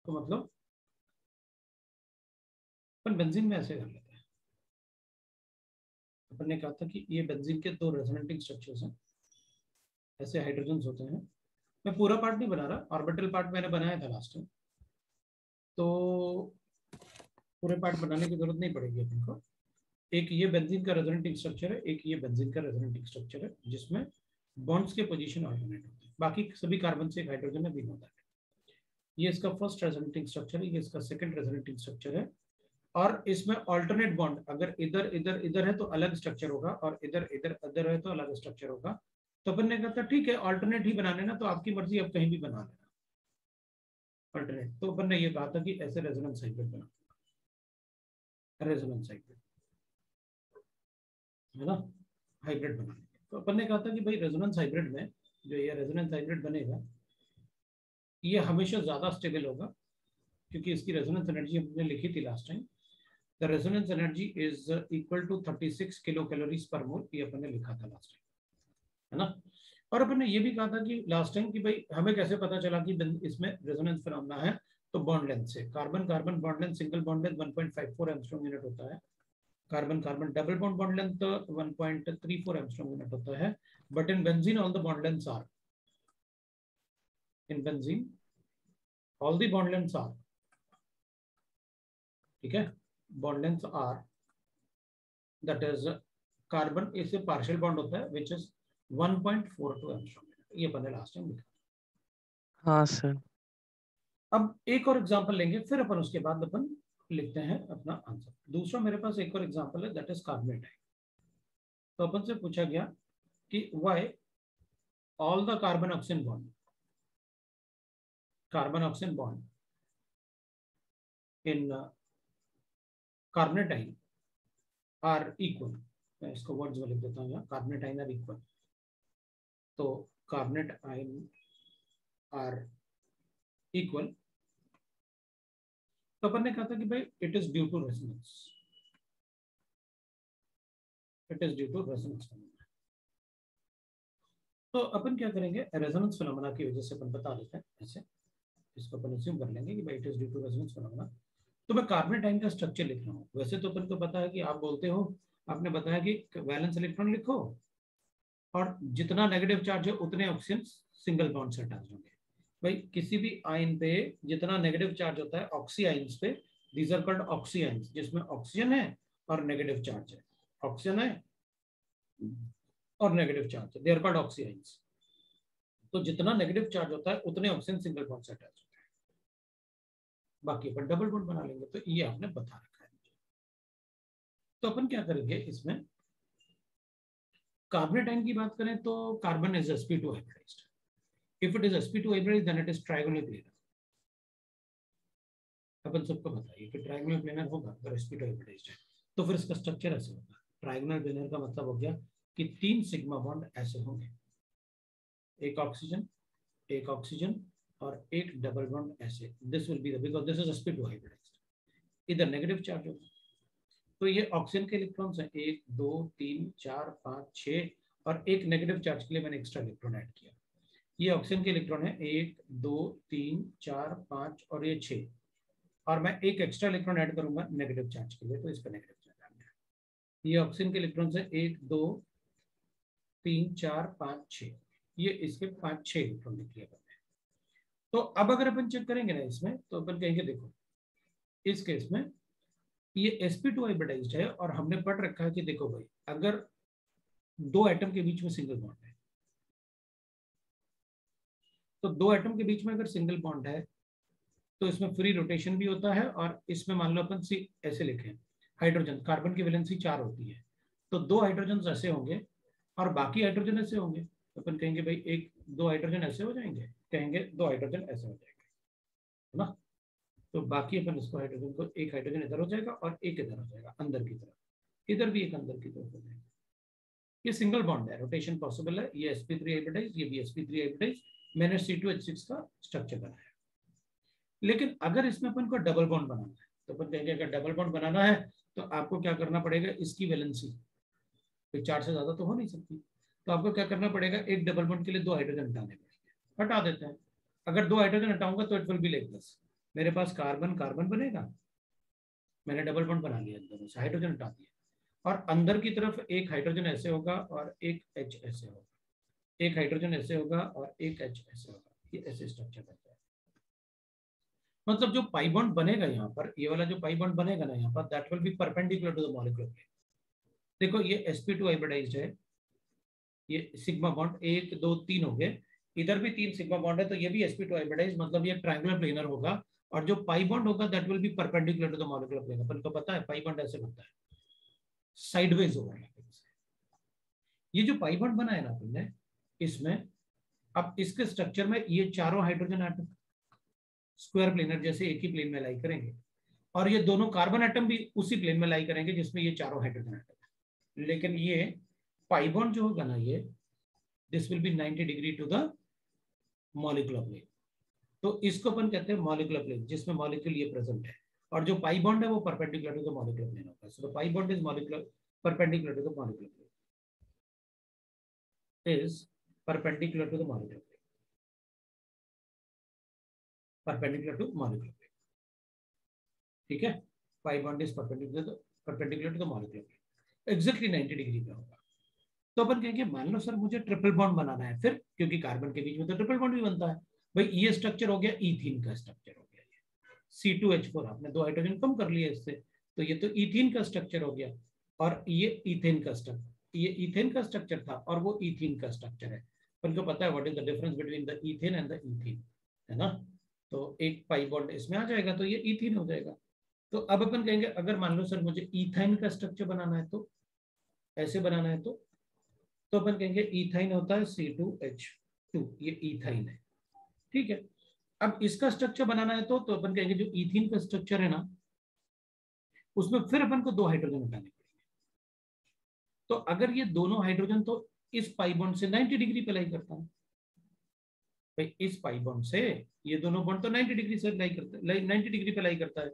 तो मतलब अपन बेंजीन में ऐसे कर लेते हैं। अपन ने कहा था कि ये बेंजीन के दो रेजोनेटिंग स्ट्रक्चर्स हैं, ऐसे हाइड्रोजन होते हैं। मैं पूरा पार्ट नहीं बना रहा, ऑर्बिटल पार्ट मैंने बनाया था लास्ट टाइम, तो पूरे पार्ट बनाने की जरूरत नहीं पड़ेगी अपन को। एक ये बेंजीन का रेजोनेटिंग स्ट्रक्चर है, एक ये बेंजीन का रेजोनेटिंग स्ट्रक्चर है, जिसमें बॉन्ड्स के पोजीशन ऑल्टरनेट होते हैं। बाकी सभी कार्बन से एक हाइड्रोजन में बीम होता है। ये इसका फर्स्ट रेजोनेटिंग स्ट्रक्चर है, ये इसका सेकंड रेजोनेटिंग स्ट्रक्चर है। और इसमें ऑल्टरनेट बॉन्ड अगर इधर इधर इधर है तो अलग स्ट्रक्चर होगा, और इधर इधर इधर है तो अलग स्ट्रक्चर होगा। तो अपन ने कहा था ठीक है ऑल्टरनेट ही बनाने ना, तो आपकी मर्जी, अब कहीं भी बना लेना ऑल्टरनेट। तो अपन ने ये कहा था कि ऐसे रेजोनेंस हाइब्रिड बना, रेजोनेंस हाइब्रिड है ना, हाइब्रिड बनाने। तो अपन ने कहा था कि भाई रेजोनेंस हाइब्रिड में जो ये रेजोनेंस हाइब्रिड बनेगा, ये हमेशा ज्यादा स्टेबल होगा, क्योंकि इसकी रेजोनेंस एनर्जी हमने लिखी थी last time. The resonance energy is equal to 36 kilo calories per mole, ये अपन ने लिखा था लास्ट टाइम, है ना। और अपन ने ये भी कहा था कि लास्ट टाइम कि भाई हमें कैसे पता चला कि इसमें रेजोनेंस फिनोमेना है, तो बॉन्ड लेंथ से। Carbon carbon bond length, single bond length 1.54 angstrom unit होता है। Carbon carbon double bond length 1.34 angstrom unit होता है। But in benzene all the bond lengths are, in benzene all the bond lengths are, ठीक है, bond lengths are, that is carbon इससे partial bond होता है which is 1.42 angstrom unit. ये अपन ने last time लिखा। हाँ सर। अब एक और एग्जांपल लेंगे, फिर अपन उसके बाद अपन लिखते हैं अपना आंसर। दूसरा मेरे पास एक और एग्जांपल है, दैट इज कार्बोनेट। तो अपन से पूछा गया कि why all the carbon oxygen bond, carbon oxygen bond in carbonate ion are equal. मैं इसको वर्ड्स में लिख देता हूँ यहाँ, कार्बोनेटाइन आर इक्वल। तो कार्बोनेट आयन आर इक्वल। तो अपन ने कहा था कि भाई it is due to resonance, it is due to resonance phenomena. तो अपन क्या करेंगे, रेजोनेंस फिनोमेना की वजह से अपन बता देते हैं ऐसे, इसको अपन अज्यूम कर लेंगे कि भाई it is due to resonance phenomena. तो मैं कार्बोनेटाइन का स्ट्रक्चर लिख रहा हूँ। वैसे तो अपन को पता है कि आप बोलते हो, आपने बताया कि वैलेंस इलेक्ट्रॉन लिखो और जितना नेगेटिव चार्ज है उतने ऑक्सीजन सिंगल बॉन्ड से अटैच होंगे। भाई किसी भी आयन पे जितना नेगेटिव चार्ज होता है ऑक्सी आयन्स पे, these are called oxy ions, जिसमें ऑक्सीजन है और नेगेटिव चार्ज है, ऑक्सीजन है और नेगेटिव चार्ज है, they are called oxy ions. तो जितना नेगेटिव चार्ज होता है उतने ऑक्सीजन सिंगल बॉन्ड से अटैच होते हैं, बाकी अपन डबल बॉन्ड बना लेंगे। तो ये आपने बता रखा है। तो अपन क्या करेंगे इसमें, कार्बोनेटाइन की बात करें तो carbon is sp2 hybridized. If it is sp2 hybridized then it is trigonal planar. अपन सबको बताइए कि ट्रायगोनल प्लेनर होगा अगर sp2 हाइब्रिडाइज्ड है। तो फिर इसका स्ट्रक्चर ऐसे होगा। ट्रायगोनल प्लेनर का मतलब हो गया कि 3 सिग्मा बॉन्ड ऐसे होंगे, एक ऑक्सीजन, एक ऑक्सीजन और एक डबल बॉन्ड ऐसे। This will be the, because this is sp2 hybridized. इधर नेगेटिव चार्ज होगा। तो ये ऑक्सीजन के इलेक्ट्रॉन्स हैं 1 2 3 4 5 6, और एक नेगेटिव चार्ज के लिए मैंने एक्स्ट्रा इलेक्ट्रॉन ऐड किया। ये ऑक्सीजन के इलेक्ट्रॉन है 1 2 3 4 5 और ये 6, और मैं एक एक्स्ट्रा इलेक्ट्रॉन ऐड करूंगा नेगेटिव चार्ज के लिए, तो इसका नेगेटिव चार्ज आ गया। ये ऑक्सीजन के इलेक्ट्रॉन्स है 1 2 3 4 5 6, ये इसके 5 6 इलेक्ट्रॉन लिख लिया मैंने। तो अब अगर अपन चेक करेंगे ना इसमें, तो अपन कहेंगे देखो इस केस में ये sp2 हाइब्रिडाइज्ड है, और हमने पढ़ रखा है कि देखो भाई अगर दो एटम के बीच में सिंगल बॉन्ड है, तो दो एटम के बीच में अगर सिंगल बॉन्ड है तो इसमें फ्री रोटेशन भी होता है। और इसमें मान लो अपन सी ऐसे लिखें, हाइड्रोजन, कार्बन की वैलेंसी 4 होती है, तो 2 हाइड्रोजन ऐसे होंगे और बाकी हाइड्रोजन ऐसे होंगे। तो अपन कहेंगे भाई एक 2 हाइड्रोजन ऐसे हो जाएंगे, कहेंगे 2 हाइड्रोजन ऐसे हो जाएंगे, है ना। तो बाकी अपन इसको हाइड्रोजन को, एक हाइड्रोजन इधर हो जाएगा और एक इधर हो जाएगा अंदर की तरफ, इधर भी एक अंदर की तरफ हो जाएगा। ये सिंगल बॉन्ड है, रोटेशन पॉसिबल है। ये sp3 हाइब्रिडाइज, ये भी sp3 हाइब्रिडाइज। मैंने C2H6 का स्ट्रक्चर बनाया। लेकिन अगर इसमें अपन को डबल बॉन्ड बनाना है, तो अपन कहेंगे अगर डबल बॉन्ड बनाना है तो आपको क्या करना पड़ेगा, इसकी वैलेंसी 4 से ज्यादा तो हो नहीं सकती, तो आपको क्या करना पड़ेगा, एक डबल बॉन्ड के लिए 2 हाइड्रोजन हटाने पड़ेंगे। हटा देते हैं। अगर 2 हाइड्रोजन हटाऊंगा तो it will be like this, मेरे पास कार्बन कार्बन बनेगा, मैंने डबल बॉन्ड बना लिया, दोनों से हाइड्रोजन हटा दिया, और अंदर की तरफ एक हाइड्रोजन ऐसे होगा और एक H ऐसे होगा, एक हाइड्रोजन ऐसे होगा और एक H ऐसे होगा, ये ऐसे स्ट्रक्चर बनता है। मतलब जो पाई बॉन्ड बनेगा यहाँ पर, ये वाला जो पाई बॉन्ड बनेगा ना यहाँ पर, that will be perpendicular to the molecular plane. देखो ये sp2 हाइब्रिडाइज्ड है, ये सिग्मा बॉन्ड 1 2 3 हो गए, इधर भी 3 सिग्मा बॉन्ड है, तो ये भी sp2 हाइब्रिडाइज्ड, मतलब ये ट्रायंगुलर प्लेनर होगा, और जो पाई बॉन्ड होगा that will be perpendicular to the molecular plane. अपन को पता है पाई बॉन्ड ऐसे बनता है, साइडवेज ओवरलैपिंग से। ये जो पाई बॉन्ड बना है ना अपन ने, इसमें अब इसके स्ट्रक्चर में ये चारों हाइड्रोजन एटम स्क्वायर प्लेनर जैसे एक ही प्लेन में लाई करेंगे, और ये दोनों कार्बन एटम भी उसी प्लेन में लाई करेंगे जिसमें ये चारों हाइड्रोजन एटम है। लेकिन ये पाई बॉन्ड जो होगा ना, ये this will be 90 degree to the molecular plane. तो इसको अपन कहते हैं मॉलिक्यूलर प्लेन, जिसमें मॉलिक्यूल ये प्रेजेंट है, और जो पाई बॉन्ड है वो perpendicular to the molecular plane होगा। So the pi bond is molecular perpendicular to the molecular plane, is perpendicular to the molecular plane, perpendicular to molecular plane, ठीक है। Pi bond is perpendicular to the molecular plane, exactly 90 degree पे होगा। तो अपन कहेंगे मान लो sir मुझे ट्रिपल बॉन्ड बनाना है, फिर क्योंकि कार्बन के बीच में तो ट्रिपल बॉन्ड भी बनता है भाई, ये स्ट्रक्चर हो गया इथीन का स्ट्रक्चर हो गया, ये C2H4, आपने 2 हाइड्रोजन कम कर लिए इससे, तो ये तो इथीन का स्ट्रक्चर हो गया, और ये इथेन का स्ट्रक्चर, ये इथेन का स्ट्रक्चर था और वो इथीन का स्ट्रक्चर है। अपन को पता है what is the difference between the ethane and the ethene, है ना। तो एक पाई बॉन्ड इसमें आ जाएगा तो ये इथीन हो जाएगा। तो अब अपन कहेंगे अगर मान लो सर मुझे इथाइन का स्ट्रक्चर बनाना है, तो ऐसे बनाना है, तो अपन कहेंगे इथाइन होता है C2H2, ये इथाइन है, ठीक है। अब इसका स्ट्रक्चर बनाना है तो अपन कहेंगे जो इथीन का स्ट्रक्चर है ना, उसमें फिर अपन को 2 हाइड्रोजन हटाने पड़ेंगे। तो अगर ये दोनों हाइड्रोजन तो इस पाई बॉन्ड से 90 डिग्री पे लाई करता है भाई, इस पाई बॉन्ड से ये दोनों बॉन्ड तो 90 डिग्री से लाई करता है, 90 डिग्री पे लाई करता है।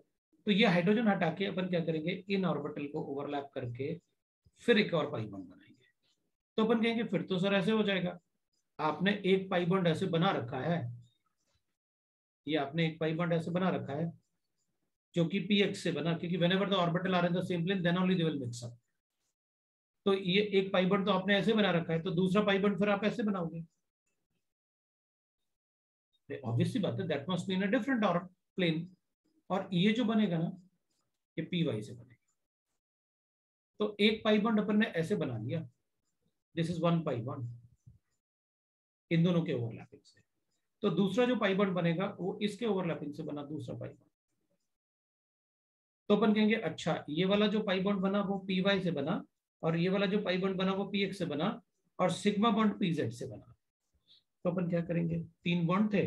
तो ये हाइड्रोजन हटा के अपन क्या करेंगे, इन ऑर्बिटल को ओवरलैप करके फिर एक और पाई बॉन्ड बनाएंगे। तो अपन कहेंगे फिर तो सर ऐसे हो जाएगा, आपने एक पाई बॉन्ड ऐसे बना रखा है, ये आपने एक पाई बॉन्ड ऐसे बना रखा है जो कि px से बना, क्योंकि whenever the orbital are in the same plane then only they will mix up. तो ये एक पाई बॉन्ड तो आपने ऐसे बना रखा है, तो दूसरा पाई बॉन्ड फिर आप ऐसे बनाओगे, ऑब्वियसली बात है, that must be in a different और प्लेन। और ये जो बनेगा ना, ये py से बनेगा। तो एक पाई बॉन्ड अपन ने ऐसे बना लिया, this is one pi bond in दोनों के ओवरलैपिंग से। तो दूसरा जो पाई बॉन्ड बनेगा वो इसके ओवरलैपिंग से बना दूसरा पाई बॉन्ड। तो अपन कहेंगे अच्छा ये वाला जो पाई बॉन्ड बना वो py से बना, और ये वाला जो पाई बॉन्ड बना वो px से बना, और सिग्मा बॉन्ड pz से बना। तो अपन क्या करेंगे, 3 बॉन्ड थे,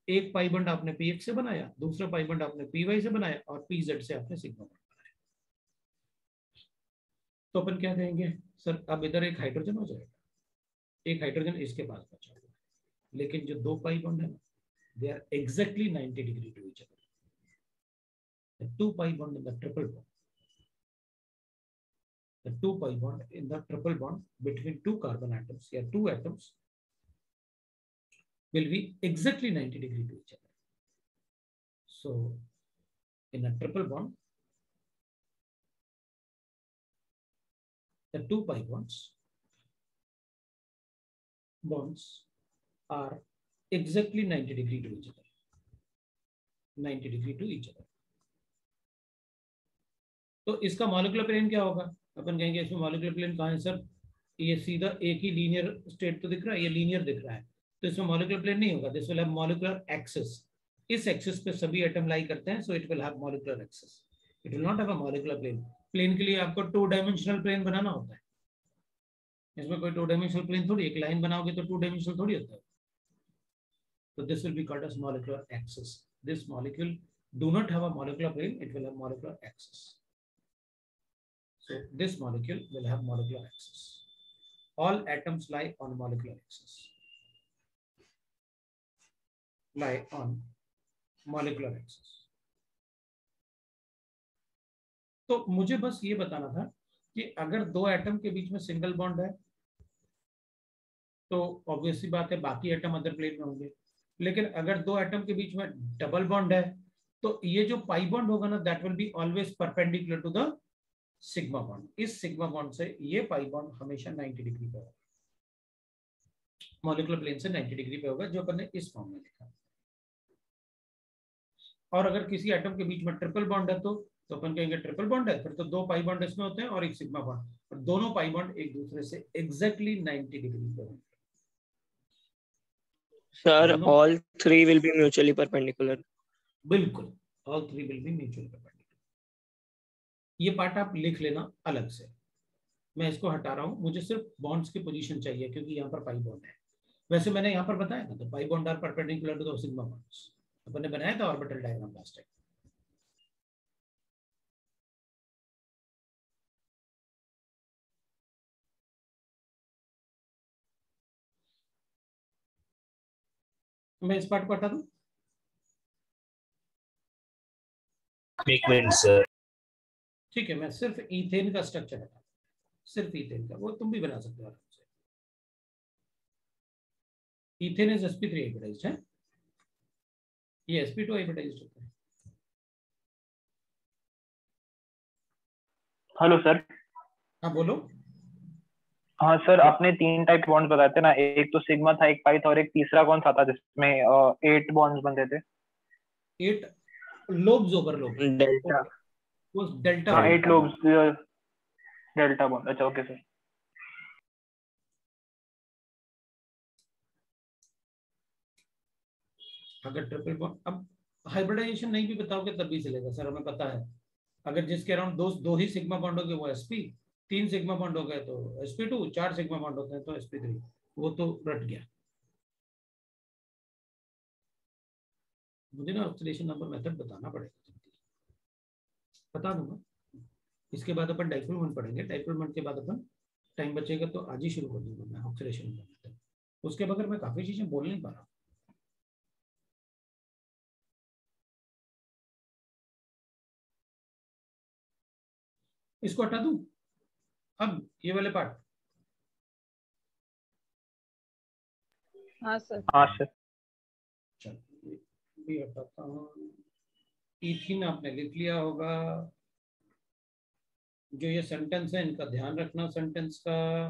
एक पाई बॉन्ड आपने px से बनाया, दूसरा पाई बॉन्ड आपने py से बनाया, और pz से आपने सिग्मा बॉन्ड बनाया। तो अपन क्या कहेंगे सर, अब इधर एक हाइड्रोजन हो जाएगा, एक हाइड्रोजन इसके पास बचा हुआ है, लेकिन जो 2 पाई बॉन्ड है ना, they are exactly 90 degree to each other. The 2 pi bond in the triple bond, the 2 pi bond in the triple bond between 2 carbon atoms, yeah, 2 atoms will be exactly 90 degree to each other. So in a triple bond, the 2 pi bonds are exactly 90 degree to each other, 90 degree to each other. तो इसका molecular plane क्या होगा, अपन कहेंगे इसमें molecular plane कहाँ है sir, ये सीधा एक ही लीनियर स्टेट तो दिख रहा है, ये लीनियर दिख रहा है, तो इसमें मॉलिक्यूलर प्लेन नहीं होगा, this will have molecular axis. इस एक्सिस पे सभी एटम लाई करते हैं, so it will have molecular axis, it will not have a molecular plane. Plane के लिए आपको 2 डायमेंशनल प्लेन बनाना होता है, इसमें कोई 2 डायमेंशनल प्लेन थोड़ी, एक लाइन बनाओगे तो 2 डायमेंशनल थोड़ी होता है। तो this will be called as molecular axis. This molecule do not have a molecular plane, it will have molecular axis. So this molecule will have molecular axis. All atoms lie on molecular axis. Lie on molecular axis. तो मुझे बस ये बताना था कि अगर 2 atom के बीच में सिंगल बॉन्ड है तो ऑब्वियसली बात है बाकी एटम अदर प्लेन में होंगे, लेकिन अगर 2 एटम के बीच में डबल बॉन्ड है तो ये जो पाई बॉन्ड होगा ना, that will be always perpendicular to the sigma bond. इस सिग्मा बॉन्ड से ये पाई बॉन्ड हमेशा 90 डिग्री पे होगा, मॉलिक्यूलर प्लेन से 90 डिग्री पे होगा, जो अपन ने इस फॉर्म में लिखा। और अगर किसी एटम के बीच में ट्रिपल बॉन्ड है तो अपन कहेंगे ट्रिपल बॉन्ड है, फिर तो 2 पाई बॉन्ड इसमें होते हैं और एक सिग्मा बॉन्ड, और दोनों पाई बॉन्ड एक दूसरे से एग्जैक्टली 90 डिग्री पे होंगे। Sir all three will be mutually perpendicular. बिल्कुल, all 3 will be mutually perpendicular. ये पार्ट आप लिख लेना अलग से, मैं इसको हटा रहा हूं, मुझे सिर्फ बॉन्ड्स की पोजीशन चाहिए क्योंकि यहाँ पर पाई बॉन्ड है। वैसे मैंने यहाँ पर बताया ना, तो pi bond are perpendicular to the sigma bonds, अपन ने बनाया था ऑर्बिटल डायग्राम लास्ट टाइम। मैं इस पार्ट को हटा दूं? एक मिनट सर। ठीक है, मैं सिर्फ ईथेन का स्ट्रक्चर हटा, सिर्फ ईथेन का, वो तुम भी बना सकते हो आराम से। ईथेन इज sp3 हाइब्रिडाइज्ड है, ये sp2 हाइब्रिडाइज्ड होता है। Hello sir. हाँ बोलो। हाँ सर, आपने 3 टाइप बॉन्ड्स बताए थे ना, एक तो सिग्मा था, एक पाई था, और एक तीसरा कौन सा था जिसमें 8 बॉन्ड्स बनते थे? 8 लोब्स ओवर लोब, डेल्टा। वो डेल्टा। हाँ 8 लोब्स, डेल्टा बॉन्ड। अच्छा ओके सर। अगर ट्रिपल बॉन्ड, अब हाइब्रिडाइजेशन नहीं भी बताओगे तब भी चलेगा सर, हमें पता है। अगर जिसके अराउंड दो ही सिग्मा बॉन्ड हो गए वो sp, 3 सिग्मा बॉन्ड हो गए तो sp2, 4 सिग्मा बॉन्ड होते हैं तो sp3, वो तो रट गया। मुझे ना ऑक्सीडेशन नंबर मेथड बताना पड़ेगा, बता दूंगा। इसके बाद अपन डाइपोल मोमेंट पढ़ेंगे, डाइपोल मोमेंट के बाद अपन टाइम बचेगा तो आज ही शुरू कर दूंगा मैं ऑक्सीडेशन नंबर मेथड। उसके बगैर मैं काफी चीजें बोल नहीं पा रहा। इसको हटा दूं अब, ये वाले पार्ट? हाँ सर। हाँ सर। चलो भी हटाता हूँ। ईथीन आपने लिख लिया होगा। जो ये सेंटेंस है इनका ध्यान रखना सेंटेंस का,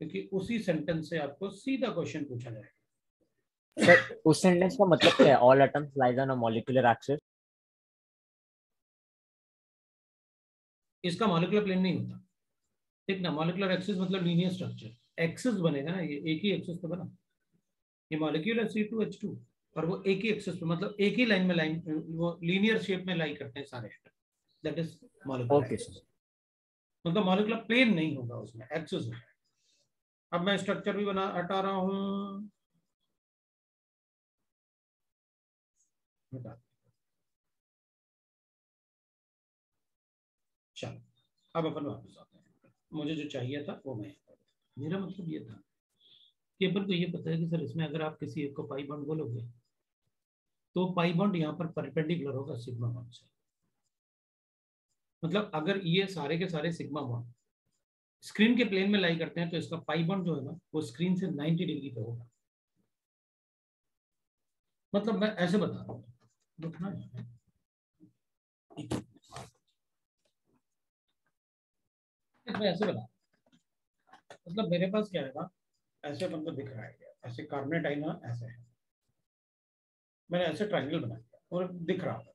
क्योंकि उसी सेंटेंस से आपको सीधा क्वेश्चन पूछा जाएगा। सर उस सेंटेंस का मतलब क्या है? All atoms lies on a molecular axis. इसका मॉलिक्यूलर प्लेन नहीं होता, ठीक ना। मॉलिक्यूलर एक्सिस मतलब लीनियर स्ट्रक्चर, एक्सिस बनेगा ना, ये एक ही एक्सिस पे बना। ये मॉलिक्यूल है C2H2, और वो एक ही एक्सिस पे, मतलब एक ही लाइन में, लाइन वो लीनियर शेप में लाई करते हैं सारे atom, that is molecular axis. मतलब मॉलिक्यूलर प्लेन नहीं होगा उसमें, एक्सिस होगा। अब मैं स्ट्रक्चर भी बना हटा रहा हूं, चलो अब अपन वापस आते हैं। मुझे जो चाहिए था वो मैं, मेरा मतलब ये था कि अपन को ये पता है कि सर इसमें अगर आप किसी एक को पाई बॉन्ड बोलोगे तो पाई बॉन्ड यहाँ पर परपेंडिकुलर होगा सिग्मा बॉन्ड से। मतलब अगर ये सारे के सारे सिग्मा बॉन्ड स्क्रीन के प्लेन में लाई करते हैं तो इसका पाई बॉन्ड जो है ना वो स्क्रीन से 90 डिग्री पे होगा। मतलब मैं ऐसे बता रहा हूँ, मैं ऐसे बता, मतलब मेरे पास क्या है ना, ऐसे अपन को दिख रहा है, ऐसे कार्बोनेट आयन ऐसे है, मैंने ऐसे ट्रायंगल बना दिया और दिख रहा होगा।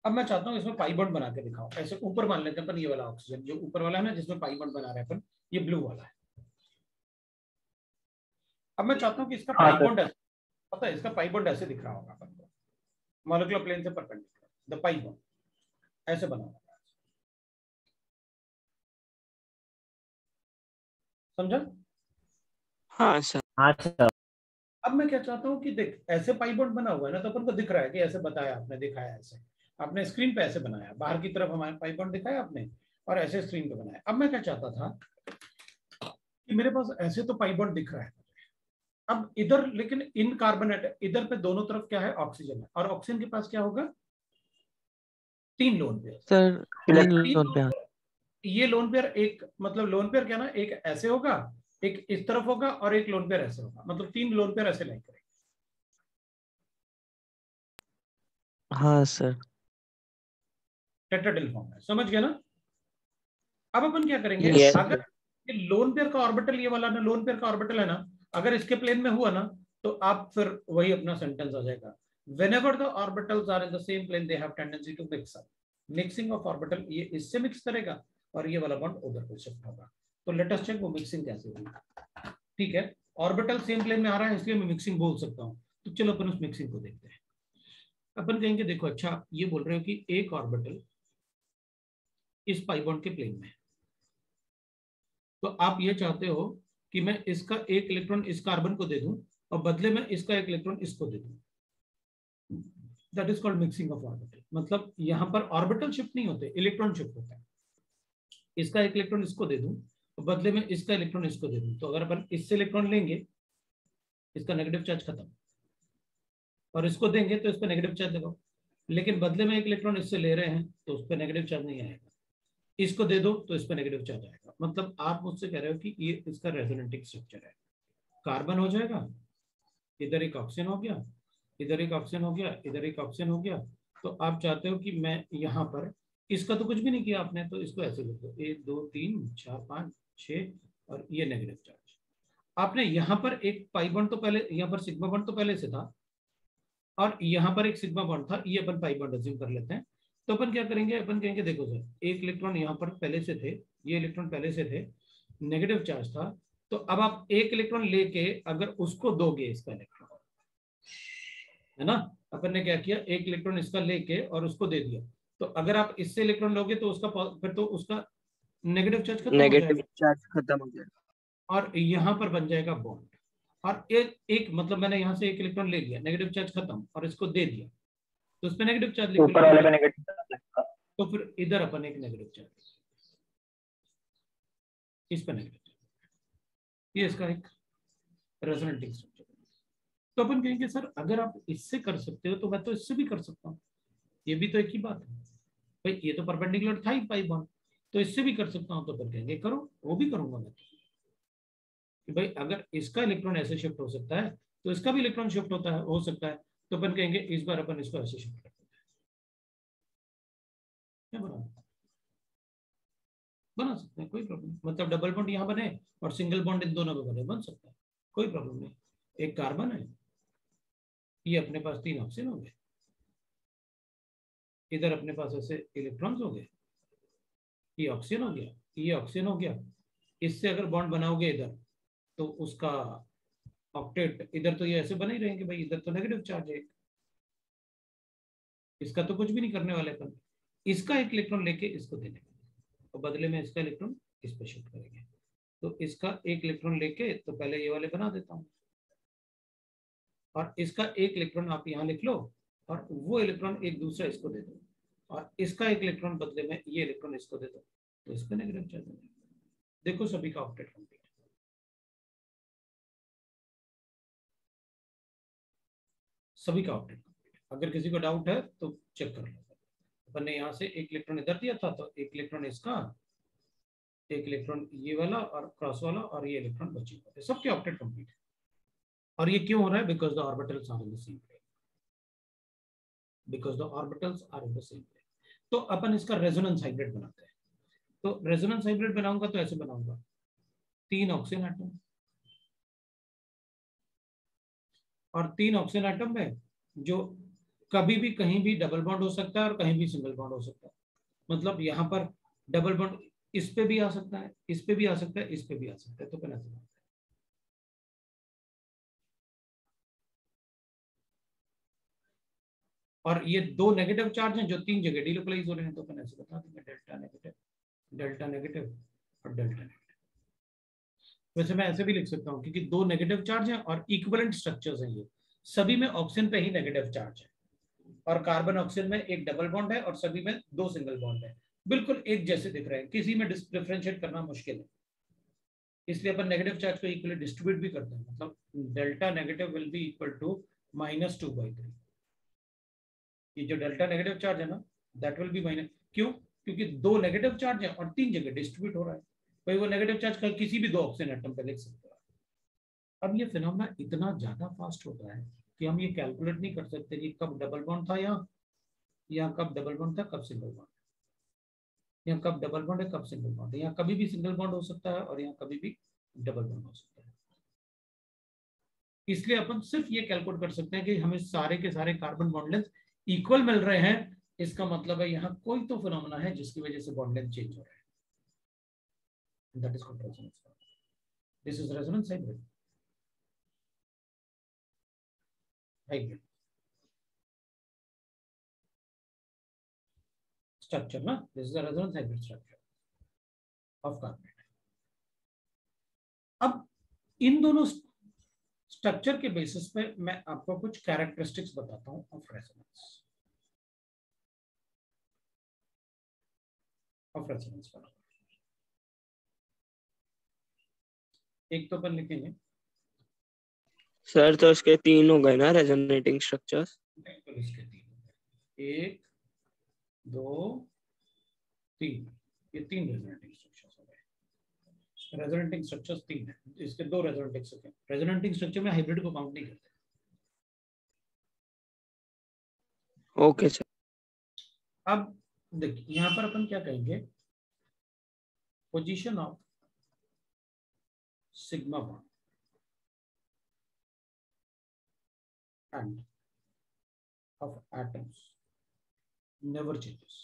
अब मैं चाहता हूँ इसमें पाई बॉन्ड बना के दिखाओ। ऐसे ऊपर मान लेते हैं अपन, ये वाला ऑक्सीजन जो ऊपर वाला है ना जिसमें पाई बॉन्ड बना रहे हैं अपन, ये ब्लू वाला है। अब मैं चाहता हूँ कि इसका पाई बॉन्ड ऐसे, पता है इसका पाई बॉन्ड ऐसे दिख रहा होगा अपन को, मॉलिक्यूलर प्लेन से परपेंडिकुलर, द पाई बॉन्ड ऐसे बना होगा। समझा? हाँ सर। हाँ सर। अब मैं क्या चाहता हूँ कि देख, ऐसे पाई बॉन्ड बना हुआ है ना, तो अपन को दिख रहा है कि ऐसे बताया आपने, दिखाया ऐसे आपने स्क्रीन पे ऐसे बनाया, बाहर की तरफ हमारे पाई बॉन्ड दिखाया आपने और ऐसे स्क्रीन पे बनाया। अब मैं क्या चाहता था कि मेरे पास ऐसे तो पाई बॉन्ड दिख रहा है, अब इधर लेकिन इन कार्बोनेट इधर पे दोनों तरफ क्या है, ऑक्सीजन है, और ऑक्सीजन के पास क्या होगा, 3 lone pair sir 3 lone pair. ये लोन पेयर एक, मतलब लोन पेयर क्या ना, एक ऐसे होगा, एक इस तरफ होगा और एक लोन पेयर ऐसे होगा, मतलब 3 लोन पेयर ऐसे लाइन करेंगे। हाँ सर। टेट्राडेल फॉर्म है, समझ गया ना। अब अपन क्या करेंगे, Yes, अगर ये लोन पेयर का ऑर्बिटल ये वाला ना, लोन पेयर का ऑर्बिटल है ना, अगर इसके प्लेन में हुआ ना तो आप फिर वही अपना सेंटेंस आ जाएगा, whenever the orbitals are in the same plane they have tendency to mix up. Mixing of orbital, ये इससे मिक्स करेगा और ये वाला बॉन्ड उधर को शिफ्ट होगा। तो लेट अस चेक वो मिक्सिंग कैसे होगी। ठीक है, ऑर्बिटल सेम प्लेन में आ रहा है इसलिए मैं मिक्सिंग बोल सकता हूँ। तो चलो अपन उस मिक्सिंग को देखते हैं। अपन कहेंगे देखो, अच्छा ये बोल रहे हो कि एक ऑर्बिटल इस पाई बॉन्ड के प्लेन में, तो आप ये चाहते हो कि मैं इसका एक इलेक्ट्रॉन इस कार्बन को दे दूं और बदले में इसका एक इलेक्ट्रॉन इसको दे दूं। That is called mixing of orbital. मतलब यहां पर ऑर्बिटल शिफ्ट नहीं होते, इलेक्ट्रॉन शिफ्ट होता है। इसका एक इलेक्ट्रॉन इसको दे दूं और बदले में इसका इलेक्ट्रॉन इसको दे दूं। तो अगर अपन इससे इलेक्ट्रॉन लेंगे, इसका नेगेटिव चार्ज खत्म, और इसको देंगे तो इस पर नेगेटिव चार्ज लगाओ, लेकिन बदले में एक इलेक्ट्रॉन इससे ले रहे हैं तो उस पर नेगेटिव चार्ज नहीं आएगा। इसको दे दो तो इस पर नेगेटिव चार्ज आएगा। मतलब आप मुझसे कह रहे हो कि ये इसका रेजोनेटिंग स्ट्रक्चर है। कार्बन हो जाएगा, इधर एक ऑक्सीजन हो गया, इधर एक ऑक्सीजन हो गया, इधर एक ऑक्सीजन हो गया। तो आप चाहते हो कि मैं यहाँ पर, इसका तो कुछ भी नहीं किया आपने, तो इसको ऐसे लिख दो 1 2 3 4 5 6 और ये नेगेटिव चार्ज। आपने यहाँ पर एक पाई बॉन्ड तो पहले, यहाँ पर सिग्मा बॉन्ड तो पहले से था और यहाँ पर एक सिग्मा बॉन्ड था, ये अपन पाई बॉन्ड अज्यूम कर लेते हैं। तो अपन क्या करेंगे, अपन कहेंगे देखो सर, एक इलेक्ट्रॉन यहाँ पर पहले से थे, ये इलेक्ट्रॉन पहले से थे, नेगेटिव चार्ज था। तो अब आप एक इलेक्ट्रॉन लेके अगर उसको दोगे, इसका इलेक्ट्रॉन है ना, अपन ने क्या किया, एक इलेक्ट्रॉन इसका लेके और उसको दे दिया। तो अगर आप इससे इलेक्ट्रॉन लोगे तो उसका फिर तो उसका नेगेटिव चार्ज खत्म हो जाएगा, नेगेटिव चार्ज खत्म हो जाएगा और यहाँ पर बन जाएगा बॉन्ड। और एक मतलब मैंने यहाँ से एक इलेक्ट्रॉन ले लिया, नेगेटिव चार्ज खत्म, और इसको दे दिया, तो उस पर नेगेटिव चार्ज लिख ऊपर वाले पे नेगेटिव चार्ज लगेगा। तो फिर इधर अपन एक नेगेटिव चार्ज, इस पर नेगेटिव चार्ज, ये इसका एक रेजोनेटिंग स्ट्रक्चर। तो अपन कहेंगे सर अगर आप इससे कर सकते हो तो मैं तो इससे भी कर सकता हूँ, ये भी तो एक ही बात है भाई, ये तो परपेंडिकुलर था ही पाई बॉन्ड, तो इससे भी कर सकता हूँ। तो अपन कहेंगे करो, वो भी करूंगा मैं तो, कि भाई अगर इसका इलेक्ट्रॉन ऐसे शिफ्ट हो सकता है तो इसका भी इलेक्ट्रॉन शिफ्ट होता है, हो सकता है। तो अपन कहेंगे इस बार अपन इसको ऐसे शिफ्ट कर देते हैं, बना सकते हैं, कोई प्रॉब्लम। मतलब डबल बॉन्ड यहाँ बने और सिंगल बॉन्ड इन दोनों में बने, बन सकता है, कोई प्रॉब्लम नहीं। एक कार्बन है, ये अपने पास 3 ऑक्सीजन हो गए, इधर अपने पास ऐसे इलेक्ट्रॉन्स हो गए, ये ऑक्सीजन हो गया, ये ऑक्सीजन हो गया। इससे अगर बॉन्ड बनाओगे इधर तो उसका ऑक्टेट, इधर तो ये ऐसे बने ही रहेंगे भाई, इधर तो नेगेटिव चार्ज है, इसका तो कुछ भी नहीं करने वाले अपन, इसका एक इलेक्ट्रॉन लेके इसको देने और बदले में इसका इलेक्ट्रॉन इस पर शिफ्ट करेंगे। तो इसका एक इलेक्ट्रॉन लेके तो पहले ये वाले बना देता हूँ, और इसका एक इलेक्ट्रॉन आप यहाँ लिख लो और वो इलेक्ट्रॉन एक दूसरा इसको दे दो, और इसका एक इलेक्ट्रॉन बदले में ये इलेक्ट्रॉन इसको दे दो, तो इस पर नेगेटिव चार्ज हो जाएगा। देखो सभी का ऑक्टेट कंप्लीट, सभी का ऑक्टेट कंप्लीट। अगर किसी को डाउट है तो चेक कर लो। अपन ने यहाँ से एक इलेक्ट्रॉन इधर दिया था, तो एक इलेक्ट्रॉन इसका, एक इलेक्ट्रॉन ये वाला और क्रॉस वाला, और ये इलेक्ट्रॉन बचे हुए, सबके ऑक्टेट कंप्लीट है। और ये क्यों हो रहा है? Because the orbitals are in the same plane, because the orbitals are in the same plane. तो अपन इसका रेजोनेंस हाइब्रिड बनाते हैं। तो रेजोनेंस हाइब्रिड बनाऊंगा तो ऐसे बनाऊंगा, 3 ऑक्सीजन एटम, और 3 ऑक्सीजन एटम में जो कभी भी कहीं भी डबल बॉन्ड हो सकता है और कहीं भी सिंगल बॉन्ड हो सकता है। मतलब यहाँ पर डबल बॉन्ड इस पे भी आ सकता है, इस पे भी आ सकता है, इस पे भी आ सकता है। तो अपन ऐसे बनाते हैं, और ये 2 नेगेटिव चार्ज हैं जो 3 जगह डिलोकलाइज हो रहे हैं। तो अपन ऐसे बता देंगे डेल्टा नेगेटिव, डेल्टा नेगेटिव और डेल्टा नेगेटिव। वैसे मैं ऐसे भी लिख सकता हूँ, क्योंकि 2 नेगेटिव चार्ज हैं और इक्विवेलेंट स्ट्रक्चर्स हैं, ये सभी में ऑक्सीजन पे ही नेगेटिव चार्ज है, और कार्बन ऑक्सीजन में एक डबल बॉन्ड है और सभी में 2 सिंगल बॉन्ड है, बिल्कुल एक जैसे दिख रहे हैं, किसी में डिफरेंशिएट करना मुश्किल है। इसलिए अपन नेगेटिव चार्ज को इक्वली डिस्ट्रीब्यूट भी करते हैं। मतलब delta negative will be equal to -2/3। ये जो डेल्टा नेगेटिव चार्ज है ना, दैट विल बी माइनस, क्यों? क्योंकि 2 नेगेटिव चार्ज है और 3 जगह डिस्ट्रीब्यूट हो रहा है। भाई वो नेगेटिव चार्ज किसी भी 2 ऑक्सीजन एटम पे लिख सकते हो। अब ये फिनोमेना इतना ज्यादा फास्ट होता है कि हम ये कैलकुलेट नहीं कर सकते कि कब डबल बॉन्ड था यहाँ यहाँ कब डबल बॉन्ड था, कब सिंगल बॉन्ड, यहाँ कब डबल बॉन्ड है, कब सिंगल बॉन्ड है, यहाँ कभी भी सिंगल बॉन्ड हो सकता है और यहाँ कभी भी डबल बॉन्ड हो सकता है। इसलिए अपन सिर्फ ये कैलकुलेट कर सकते हैं कि हमें सारे के सारे कार्बन बॉन्ड लेंथ इक्वल मिल रहे हैं, इसका मतलब है यहाँ कोई तो फिनोमेना है जिसकी वजह से बॉन्ड लेंथ चेंज हो रहा है। That is called resonance. This is resonance hybrid. Hybrid structure ना, this is the resonance hybrid structure of carbon. अब इन दोनों स्ट्रक्चर के बेसिस पे मैं आपको कुछ कैरेक्टरिस्टिक्स बताता हूं ऑफ रेजोनेंस। एक तो अपन लिखेंगे सर, तो इसके 3 हो गए ना रेजोनेटिंग स्ट्रक्चर्स? बिल्कुल, इसके 3 हो गए, 1 2 3, ये 3 रेजोनेटिंग स्ट्रक्चर्स हो गए। रेजोनेटिंग स्ट्रक्चर्स 3 है, इसके 2 रेजोनेटिंग स्ट्रक्चर। रेजोनेटिंग स्ट्रक्चर में हाइब्रिड को काउंट नहीं करते। Okay sir. अब देखिए यहाँ पर अपन क्या कहेंगे, position of sigma bond end of atoms never changes.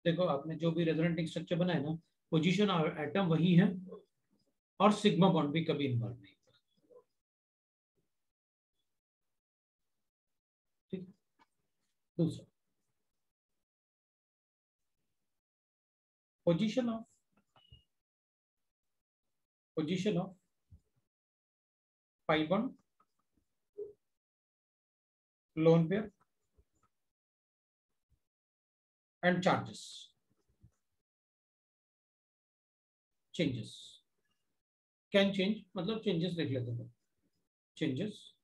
देखो आपने जो भी रेजोनेटिंग स्ट्रक्चर बनाया ना, पोजीशन ऑफ एटम वही है और सिग्मा बॉन्ड भी कभी इन्वॉल्व नहीं। ठीक, दूसरा position of pi bond, lone pair and charges changes can change, मतलब चेंजेस देख लेते हैं चेंजेस,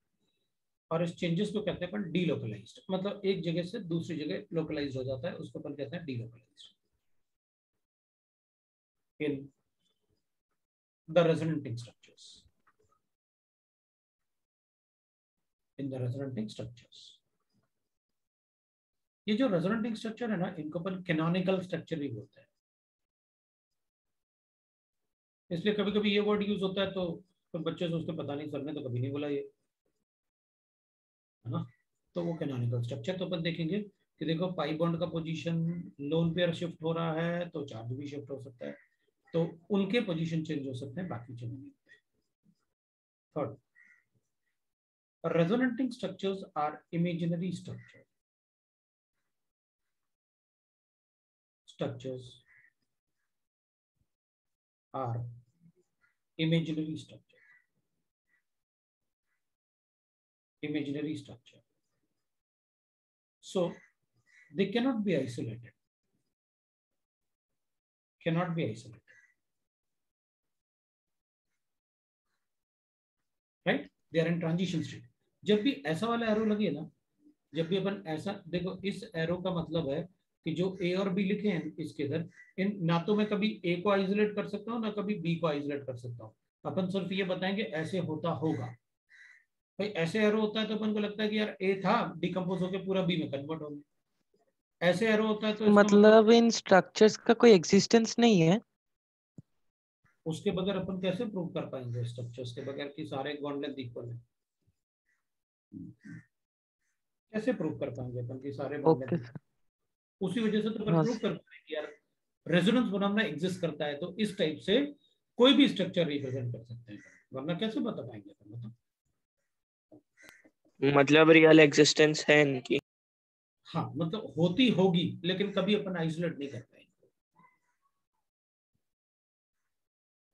और इस चेंजेस को कहते हैं अपन डीलोकलाइज्ड, मतलब एक जगह से दूसरी जगह लोकलाइज हो जाता है, उसको अपन कहते हैं delocalised in the resonating structures. In the resonating structures, ये जो रेजोनेटिंग स्ट्रक्चर है ना, इनको अपन कैनोनिकल स्ट्रक्चर भी बोलते हैं। इसलिए कभी कभी ये वर्ड यूज होता है तो बच्चे सोचते पता नहीं, सर ने तो कभी नहीं बोला ये, है ना। तो वो कैनोनिकल स्ट्रक्चर तो अपन देखेंगे कि देखो पाई बॉन्ड का पोजीशन लोन पेयर शिफ्ट हो रहा है तो चार्ज भी शिफ्ट हो सकता है, तो उनके पोजीशन चेंज हो सकते हैं, बाकी चेंज नहीं होते। Third, resonating structures are imaginary structure. Structures are imaginary structure. Imaginary structure. So they cannot be isolated. Cannot be isolated. Right? They are in transition state. जब भी ऐसा वाला एरो लगे ना, जब भी अपन ऐसा देखो, इस एरो का मतलब है कि जो ए और बी लिखे हैं इसके इधर, इन ना तो मैं कभी ए को आइसोलेट कर सकता हूँ ना कभी बी को आइसोलेट कर सकता हूँ। अपन सिर्फ ये बताएंगे ऐसे होता होगा। भाई ऐसे एरो होता है तो अपन को लगता है कि यार ए था, डिकम्पोज होकर पूरा बी में कन्वर्ट हो गया। ऐसे एरो होता है तो मतलब इन स्ट्रक्चर्स का कोई एग्जिस्टेंस नहीं है। उसके बगैर अपन कैसे प्रूव कर पाएंगे स्ट्रक्चर्स के बगैर कि सारे बॉन्ड लेंथ इक्वल है? कैसे प्रूव कर पाएंगे अपन कि सारे बॉन्ड लेंथ? उसी वजह से तो अपन प्रूव कर पाएंगे कि यार रेजोनेंस फिनोमेना एग्जिस्ट करता है, तो इस टाइप से कोई भी स्ट्रक्चर रिप्रेजेंट कर सकते हैं, वरना कैसे बता पाएंगे अपन? मतलब रियल एग्जिस्टेंस है इनकी। हाँ, मतलब होती होगी लेकिन कभी अपन आइसोलेट नहीं कर पाएंगे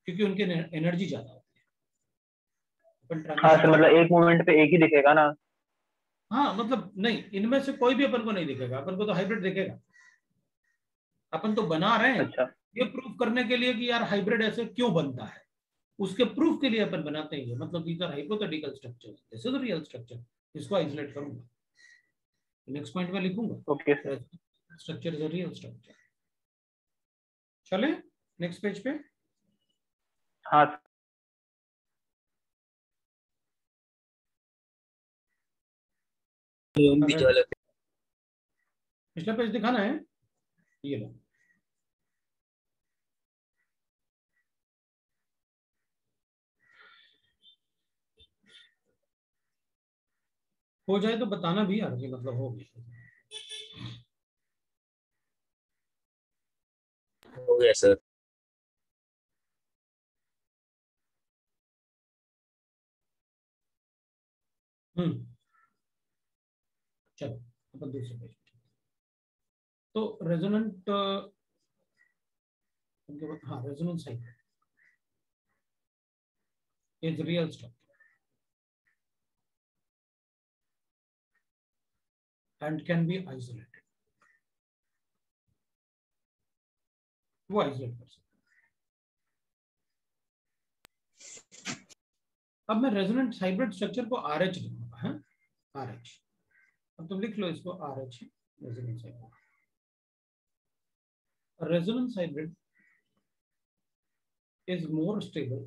क्योंकि उनके एनर्जी ज्यादा होती है। हाँ सर, मतलब एक मोमेंट पे एक ही दिखेगा ना। हाँ, मतलब नहीं, इनमें से कोई भी अपन को नहीं दिखेगा, अपन को तो हाइब्रिड दिखेगा। अपन तो बना रहे हैं अच्छा, ये प्रूफ करने के लिए कि यार हाइब्रिड ऐसे क्यों बनता है, उसके प्रूफ के लिए अपन बनाते हैं। मतलब these are hypothetical structures, this is real structure. इसको आइसोलेट करूंगा, नेक्स्ट पॉइंट में लिखूंगा okay sir. Structure is a real structure. चले नेक्स्ट पेज पे। हाँ बीच वाला पिछला पेज दिखाना है, ये लो। हो जाए तो बताना भी यार, कि मतलब हो गया। हो गया सर। चलो अपन दूसरे पेज। तो रेजोनेंट, हाँ, resonance cycle is real structure and can be isolated. वो आइसोलेट कर सकते। अब मैं रेजोनेंट हाइब्रिड स्ट्रक्चर को RH लिखूंगा, है RH। अब तुम लिख लो इसको RH, resonance hybrid. Resonance hybrid is more stable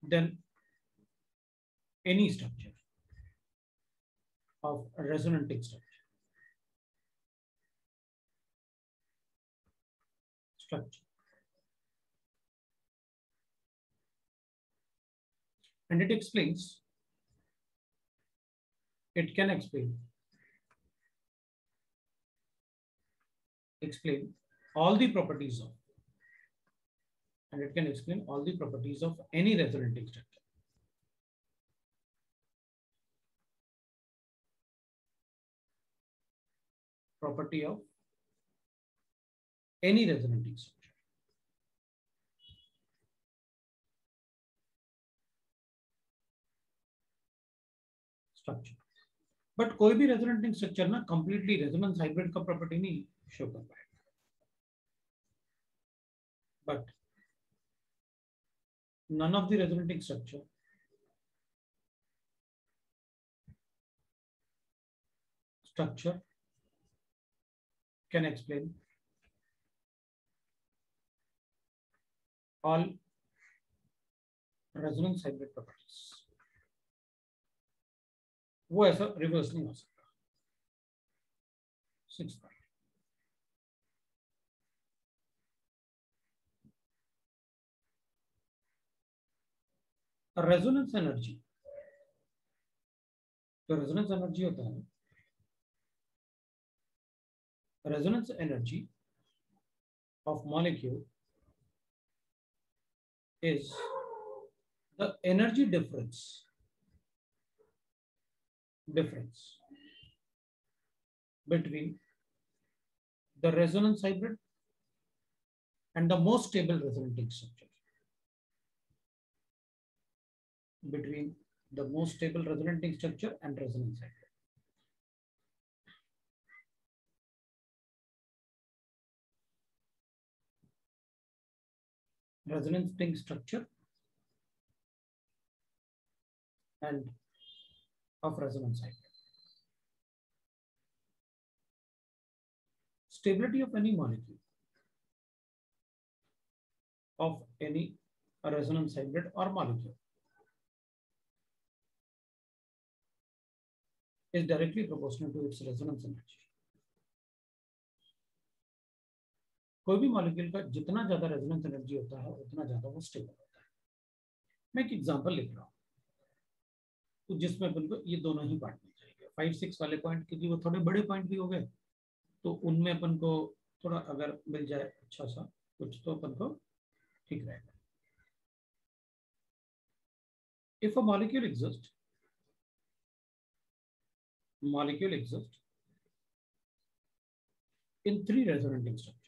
than any structure of resonating structure. And it explains, it can explain all the properties of, and it can explain all the properties of any resonating structure. Property of any resonating structure. But कोई भी resonating structure ना completely resonance hybrid का property नहीं show कर पाएगा। But none of the resonating structure can explain all resonance hybrid properties. वो ऐसा reverse नहीं हो सकता। 6 पॉइंट। रेजोनेंस एनर्जी, तो रेजोनेंस एनर्जी होता है, resonance energy of molecule is the energy difference between the resonance hybrid and the most stable resonating structure. Between the most stable resonating structure and resonance hybrid. Resonating structure and of resonance hybrid. Stability of any molecule of any resonance hybrid or molecule is directly proportional to its resonance energy. कोई भी molecule का जितना ज्यादा resonance energy होता है उतना ज्यादा वो स्टेबल होता है। मैं एक एग्जांपल लिख रहा हूँ, तो जिसमें अपन को ये दोनों ही पार्ट मिल जाएंगे। 5-6 वाले पॉइंट, क्योंकि वो थोड़े बड़े पॉइंट भी हो गए, तो उनमें अपन को थोड़ा अगर मिल जाए अच्छा सा कुछ, तो अपन को ठीक रहेगा। If a molecule exists in 3 resonating structures,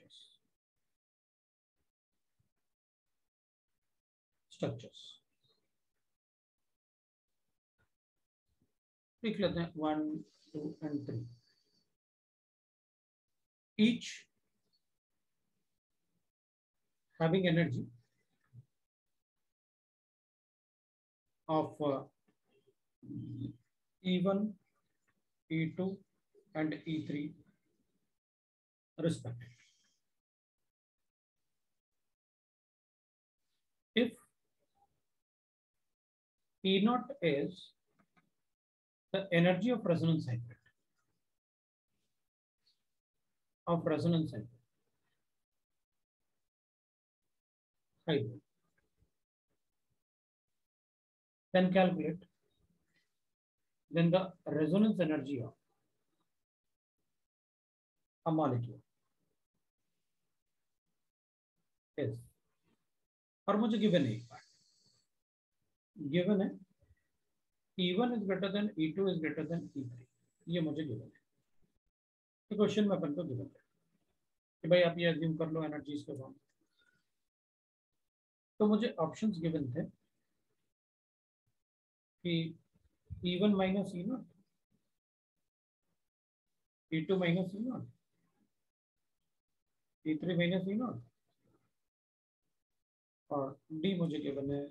लिख लेते हैं 1, 2 and 3, each having energy of E1, E2 and E3 respectively. If E naught is the energy of resonance hybrid. Hybrid. Then calculate. Then the resonance energy of a molecule is. और मुझे given है एक बार, given है E1 is greater than E2 is greater than E3, ये मुझे given है। तो question में अपन को गिवन है कि भाई आप ये अज्यूम कर लो एनर्जीज के फॉर्म। तो मुझे ऑप्शंस गिवन थे कि E1 minus E0, E2 minus E0, E3 minus E0 और डी मुझे गिवन है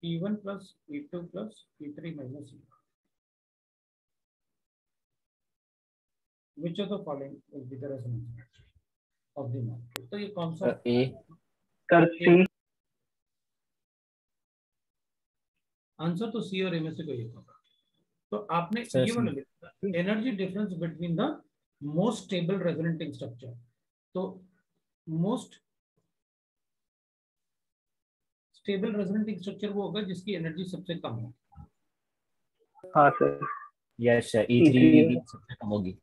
E1 plus E2 plus E3 minus E0। Which of the following will be the resonance energy of the molecule? तो ये कौन सा? Sir सी। Answer तो सी और ए में से कोई एक होगा। तो आपने ये वाला लिखा energy difference between the most stable resonating structure. तो मोस्ट स्टेबल रेजोनेटिंग स्ट्रक्चर वो होगा जिसकी एनर्जी सबसे कम हो। हाँ सर। यस सर, E3 सबसे कम होगी।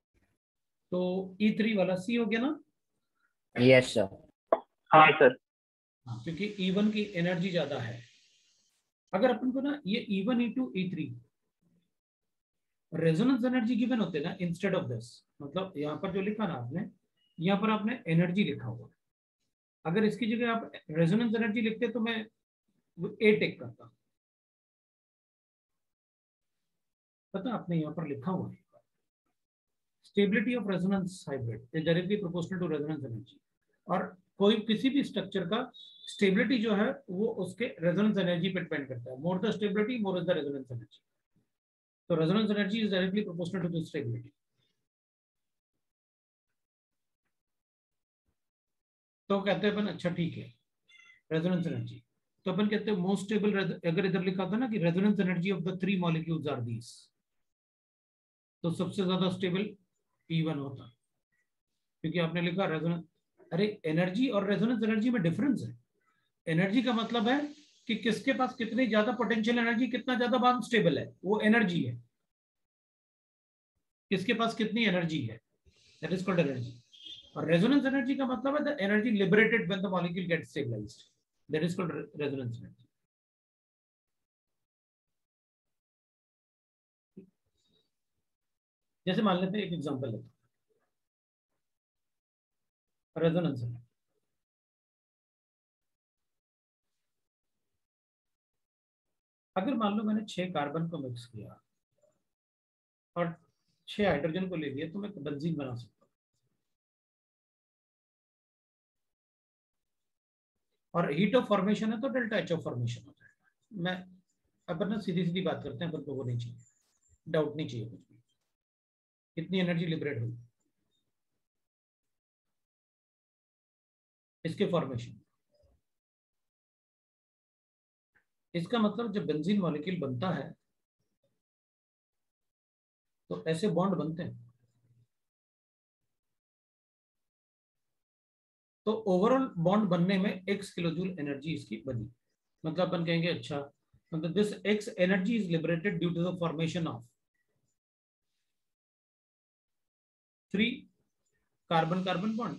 तो E3 वाला सी हो गया ना? Yes sir. हाँ सर। क्योंकि E1 की एनर्जी ज्यादा है। अगर अपन को ना ये E1, E2, E3 resonance energy given होते ना इंस्टेड ऑफ दिस, मतलब यहाँ पर जो लिखा ना आपने, यहाँ पर आपने एनर्जी लिखा हुआ। अगर इसकी जगह आप रेजोनेंस एनर्जी लिखते तो मैं ए टेक करता। पता आपने यहाँ पर लिखा हुआ है stability of resonance hybrid is directly proportional to resonance energy. और कोई किसी भी स्ट्रक्चर का स्टेबिलिटी जो है वो उसके रेजोनेंस एनर्जी पे डिपेंड करता है। More the stability more is the resonance energy. तो resonance energy is directly proportional to the stability. तो कहते हैं अपन अच्छा ठीक है रेजोनेंस एनर्जी। तो अपन कहते हैं मोस्ट स्टेबल, अगर इधर लिखा था ना कि resonance energy of the 3 molecules are these, तो सबसे ज्यादा स्टेबल E1 होता, क्योंकि आपने लिखा रेजोनेंस। अरे एनर्जी और रेजोनेंस एनर्जी में डिफरेंस है। एनर्जी का मतलब है कि किसके पास कितनी ज्यादा पोटेंशियल एनर्जी, कितना ज्यादा बॉन्ड स्टेबल है, वो एनर्जी है। किसके पास कितनी एनर्जी है, दैट इज कॉल्ड एनर्जी। और रेजोनेंस एनर्जी का मतलब है the energy liberated when the molecule gets stabilized, that is called resonance energy. जैसे मान लेते हैं एक एग्जांपल लेते हैं रेजोनेंस एनर्जी। अगर मान लो मैंने 6 कार्बन को मिक्स किया और 6 हाइड्रोजन को ले लिया तो मैं बेंजीन बना सकता हूँ। और हीट ऑफ फॉर्मेशन है तो डेल्टा एच ऑफ फॉर्मेशन हो जाएगा। मैं अपन ना सीधी सीधी बात करते हैं, अपन को वो नहीं चाहिए, डाउट नहीं चाहिए कुछ भी। कितनी एनर्जी लिबरेट हुई इसके फॉर्मेशन। इसका मतलब जब बेंजीन मॉलिक्यूल बनता है तो ऐसे बॉन्ड बनते हैं। तो ओवरऑल बॉन्ड बनने में x किलोजूल एनर्जी इसकी बनी। मतलब अपन कहेंगे अच्छा, मतलब this x energy is liberated due to the formation of 3 carbon carbon bond,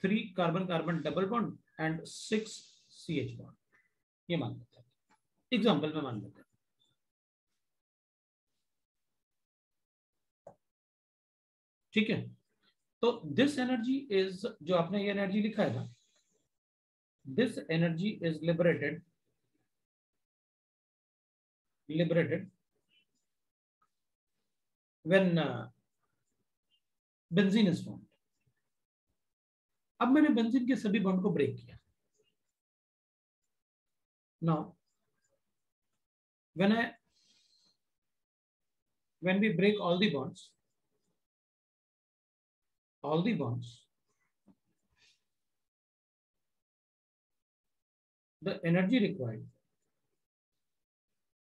3 carbon carbon double bond and 6 CH bond. ये मान लेते हैं, एग्जाम्पल में मान लेते हैं। ठीक है, तो दिस एनर्जी इज, जो आपने ये एनर्जी लिखा है ना, this energy is liberated when benzene is formed. अब मैंने बेंजीन के सभी बॉन्ड को ब्रेक किया। Now when we break all the bonds, the energy required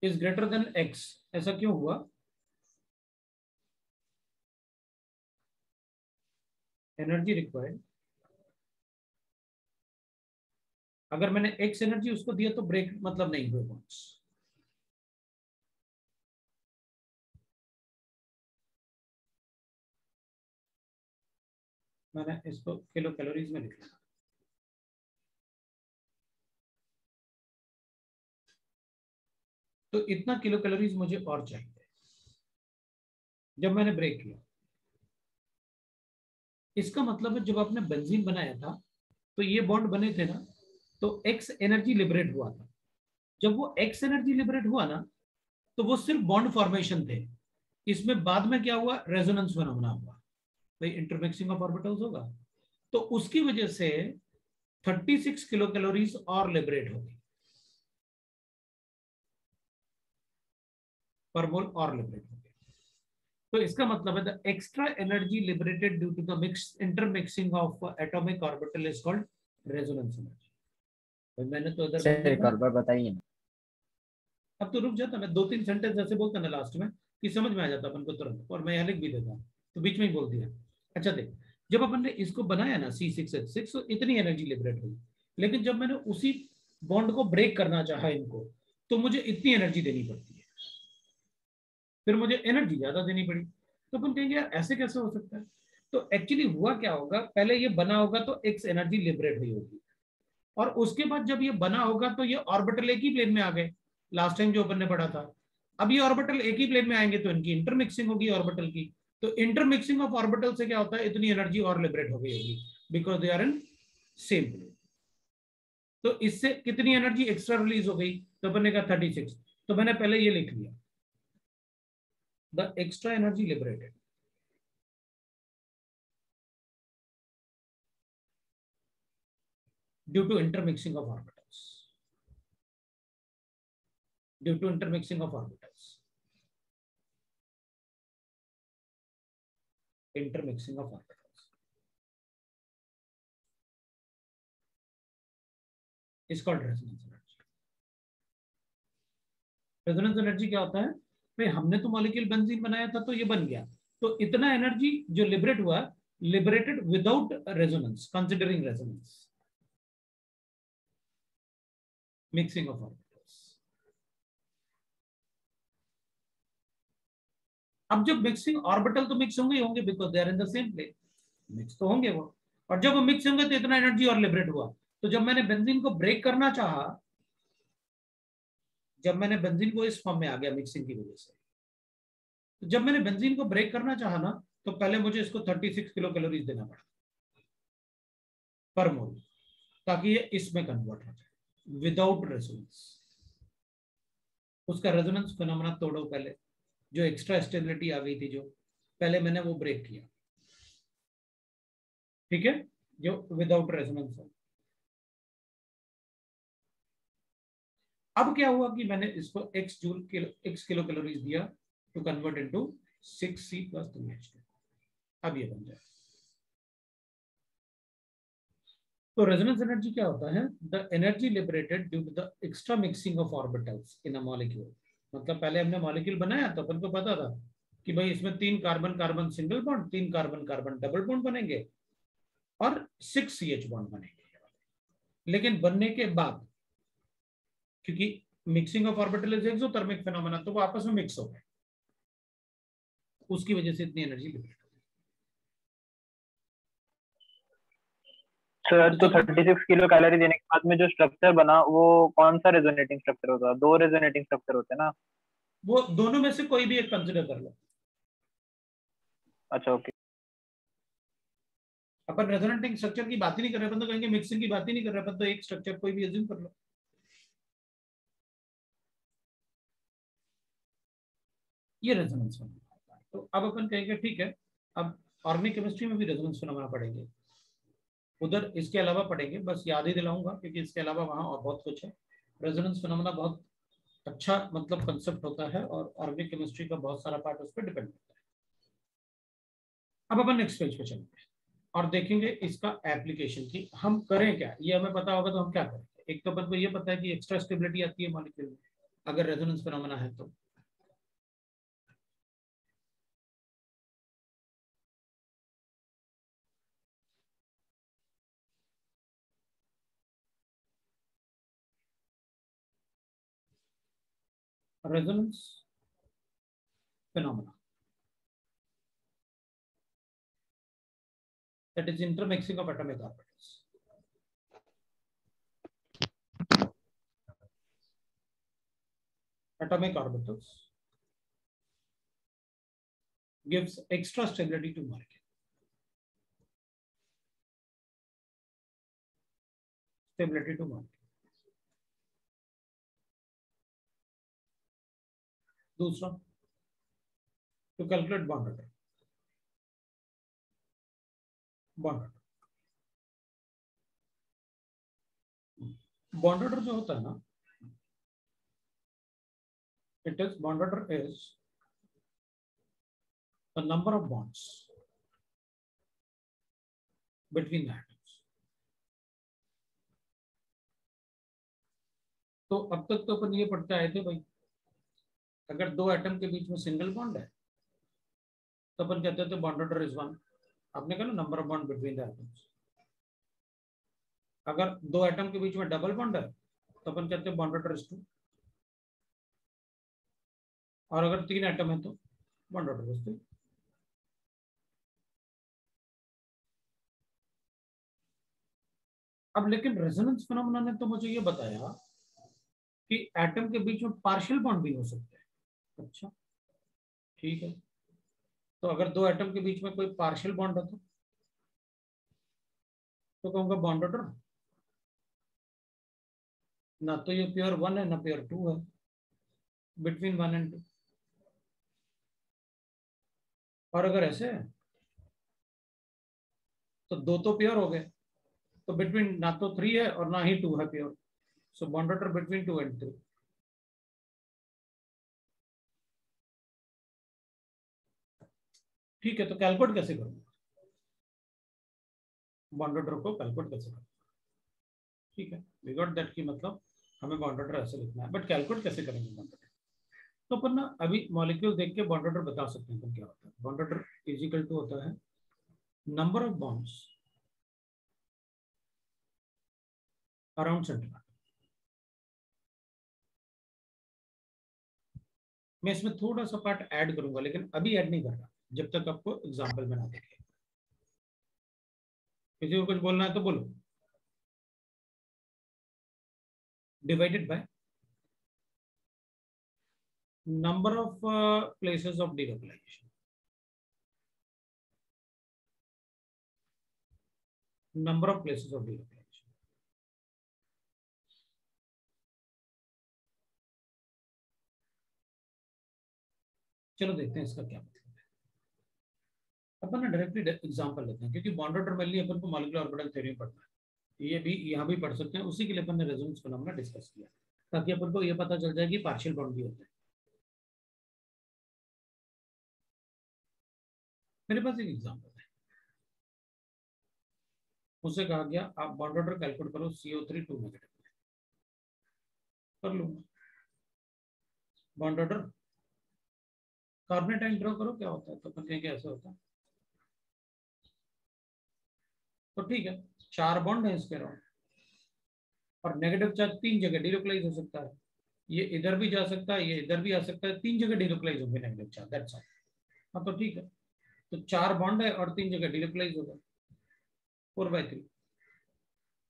is greater than x, ऐसा क्यों हुआ? एनर्जी रिक्वायर्ड, अगर मैंने x एनर्जी उसको दिया तो ब्रेक मतलब नहीं हुए बॉन्ड्स। मैंने इसको किलो कैलोरीज में लिखा, तो इतना किलो कैलोरीज मुझे और चाहिए। जब मैंने ब्रेक किया, इसका मतलब है जब आपने बेंजीन बनाया था तो ये बॉन्ड बने थे ना, तो एक्स एनर्जी लिबरेट हुआ था। जब वो एक्स एनर्जी लिबरेट हुआ ना, तो वो सिर्फ बॉन्ड फॉर्मेशन थे। इसमें बाद में क्या हुआ? रेजोनेंस फिनोमेना हुआ, भाई इंटरमिक्सिंग ऑफ ऑर्बिटल्स होगा, तो उसकी वजह से 36 किलो कैलोरीज और लिबरेट होगी पर मोल, और लिबरेट होगी। तो इसका मतलब है the extra energy liberated due to the intermixing of atomic orbital is called resonance energy. तो मैंने तो इधर एक और बार बताइए ना। अब तो रुक जाता, मैं 2-3 सेंटेंस ऐसे बोलता ना लास्ट में कि समझ में आ जाता अपन को तुरंत, और मैं यहाँ लिख भी देता हूँ, तो बीच में ही बोल दिया। अच्छा देख, जब अपन ने इसको बनाया ना C6H6, तो इतनी एनर्जी लिबरेट हुई, लेकिन जब मैंने उसी बॉन्ड को ब्रेक करना चाहा इनको, तो मुझे इतनी एनर्जी देनी पड़ती है, फिर मुझे एनर्जी ज्यादा देनी पड़ी। तो अपन कहेंगे यार ऐसे कैसे हो सकता है? तो एक्चुअली हुआ क्या होगा, पहले ये बना होगा तो एक्स एनर्जी लिबरेट हुई होगी, और उसके बाद जब ये बना होगा तो ये ऑर्बिटल एक ही प्लेन में आ गए, लास्ट टाइम जो अपन ने पढ़ा था। अब ये ऑर्बिटल एक ही प्लेन में आएंगे तो इनकी इंटरमिक्सिंग होगी ऑर्बिटल की, तो इंटरमिक्सिंग ऑफ ऑर्बिटल से क्या होता है, इतनी एनर्जी और लिबरेट हो गई होगी because they are in same plane. तो इससे कितनी एनर्जी एक्स्ट्रा रिलीज हो गई? तो अपन ने कहा 36, तो मैंने पहले ये लिख लिया, the extra energy liberated due to intermixing of orbitals, due to intermixing of orbitals, intermixing of orbitals is called resonance energy. resonance energy क्या होता है? भाई हमने तो मॉलिक्यूल बेंजीन बनाया था तो ये बन गया, तो इतना एनर्जी जो लिबरेट हुआ, liberated without resonance, considering resonance, mixing of orbitals. अब जब मिक्सिंग ऑर्बिटल तो मिक्स होंगे because they are in the same plane, mix तो होंगे वो, और जब वो मिक्स होंगे तो इतना एनर्जी और लिबरेट हुआ। तो जब मैंने बेंजीन को ब्रेक करना चाहा, जब मैंने बेंजीन को इस फॉर्म में आ गया मिक्सिंग की वजह से, तो जब मैंने बेंजीन को ब्रेक करना चाहा ना, तो पहले मुझे इसको 36 किलो कैलोरीज देना पड़ा पर मोल, ताकि ये इसमें कन्वर्ट हो जाए विदाउट रेजोनेंस। उसका रेजोनेंस फिनोमेना तोड़ो पहले, जो एक्स्ट्रा स्टेबिलिटी आ गई थी, जो पहले मैंने वो ब्रेक किया, ठीक है, जो विदाउट रेजोनेंस है। अब क्या हुआ कि मैंने इसको x किलो कैलोरीज दिया to convert into 6C + 3H2, अब ये बन जाए। तो रेजोनेंस एनर्जी क्या होता है? The energy liberated due to the extra mixing of orbitals in a molecule. मतलब पहले हमने मॉलिक्यूल बनाया तो अपन को पता था कि भाई इसमें 3 carbon carbon single bond, 3 carbon carbon double bond बनेंगे और 6 CH बॉन्ड बनेंगे। लेकिन बनने के बाद, क्योंकि mixing of orbital is exothermic phenomena, तो वो आपस में मिक्स हो गए, उसकी वजह से इतनी एनर्जी लिबरेट हो सर। तो 36 किलो कैलोरी देने के बाद में जो स्ट्रक्चर बना वो कौन सा रेजोनेटिंग स्ट्रक्चर होता है? 2 रेजोनेटिंग स्ट्रक्चर होते हैं ना? वो दोनों में से कोई भी एक कंसिडर कर लो। अच्छा ओके। अपन रेजोनेटिंग स्ट्रक्चर की बात ही नहीं कर रहे, अपन तो कहेंगे मिक्सिंग की बात ही नहीं कर रहे, अपन तो एक स्ट्रक्चर कोई भी अज्यूम कर लो। ये रेजोनेंस फिनोमेना। तो अब अपन कहेंगे ठीक है, अब ऑर्गेनिक केमिस्ट्री में भी रेजोनेंस फिनोमेना पढ़ेंगे, उधर इसके अलावा पढ़ेंगे, बस याद ही दिलाऊंगा क्योंकि इसके अलावा वहां और बहुत कुछ है। रेजोनेंस फिनोमेना बहुत अच्छा मतलब कंसेप्ट होता है, और ऑर्गेनिक केमिस्ट्री का बहुत सारा पार्ट उस पर डिपेंड करता है। अब अपन नेक्स्ट पेज पे चलेंगे और देखेंगे इसका एप्लीकेशन की हम करें क्या। ये हमें पता होगा तो हम क्या करेंगे। एक तो अपन को ये पता है कि एक्स्ट्रा स्टेबिलिटी आती है मॉलिक्यूल में, अगर रेजोनेंस फिनोमेना है तो। Resonance phenomena, that is intermixing of atomic orbitals. Atomic orbitals gives extra stability to molecule. Stability to molecule. दूसरा, to calculate bond order. Bond order. Bond order जो होता है ना, it is bond order is the number of bonds between the atoms. तो अब तक तो अपन ये पढ़ते आए थे भाई, अगर दो एटम के बीच में सिंगल बॉन्ड है तो अपन कहते थे बॉन्ड ऑर्डर इज 1. आपने कहा ना number of bond between the atoms. अगर दो एटम के बीच में डबल बॉन्ड है तो अपन कहते हैं बॉन्ड ऑर्डर इज 2. और अगर 3 एटम है तो बॉन्ड ऑर्डर इज 3. अब लेकिन रेजोनेंस फिनोमेना ने तो मुझे ये बताया कि एटम के बीच में पार्शियल बॉन्ड भी हो सकते हैं. अच्छा ठीक है, तो अगर दो एटम के बीच में कोई पार्शियल बॉन्ड है तो कहूंगा बॉन्ड ऑर्डर. ना तो ये प्योर 1 है ना प्योर 2 है, बिटवीन 1 एंड 2. और अगर ऐसे है तो दो तो प्योर हो गए, तो बिटवीन ना तो 3 है और ना ही 2 है pure. So bond order between 2 and 3. ठीक है, तो कैलकुलेट कैसे करूंगा बॉन्ड ऑर्डर को, कैलकुलेट कैसे करूंगा. ठीक है, वी गॉट दैट की मतलब हमें बॉन्ड ऑर्डर ऐसे लिखना है, बट कैलकुलेट कैसे करेंगे बॉन्ड ऑर्डर. तो अपन ना अभी मॉलिक्यूल देख के बॉन्ड ऑर्डर बता सकते हैं क्या होता है. Bond order is equal to होता है number of bonds around centre. मैं इसमें थोड़ा सा पार्ट ऐड करूंगा, लेकिन अभी ऐड नहीं कर रहा जब तक आपको एग्जांपल में ना देखे. किसी को कुछ बोलना है तो बोलो. Divided by number of places of delocalisation. Number of places of delocalisation. चलो देखते हैं इसका क्या मतलब है. अपन ना डायरेक्टली एग्जांपल लेते हैं, क्योंकि बॉन्ड ऑर्डर मेनली अपन को मॉलिक्यूलर ऑर्बिटल थ्योरी में पढ़ना है. ये भी यहाँ भी पढ़ सकते हैं, उसी के लिए अपन ने रेजोनेंस फिनोमेना डिस्कस किया ताकि अपन को ये पता चल जाए कि पार्शियल बॉन्ड भी होते हैं. मेरे पास एक एग्जांपल है, उसे कहा गया आप बॉन्ड ऑर्डर कैलकुलेट करो CO3 2 नेगेटिव. कर लूंगा. बॉन्ड ऑर्डर कार्बोनेटाइन ड्रॉ करो क्या होता है, तो अपन कहेंगे ऐसे होता है. तो ठीक है, 4 बॉन्ड है इसके अराउंड और नेगेटिव चार्ज 3 जगह डिलोकलाइज हो सकता है. ये इधर भी जा सकता है, ये इधर भी आ सकता है, 3 जगह डिलोकलाइज होंगे नेगेटिव चार्ज. That's all. हाँ तो ठीक है, तो 4 बॉन्ड है और 3 जगह डिलोकलाइज होगा. 4/3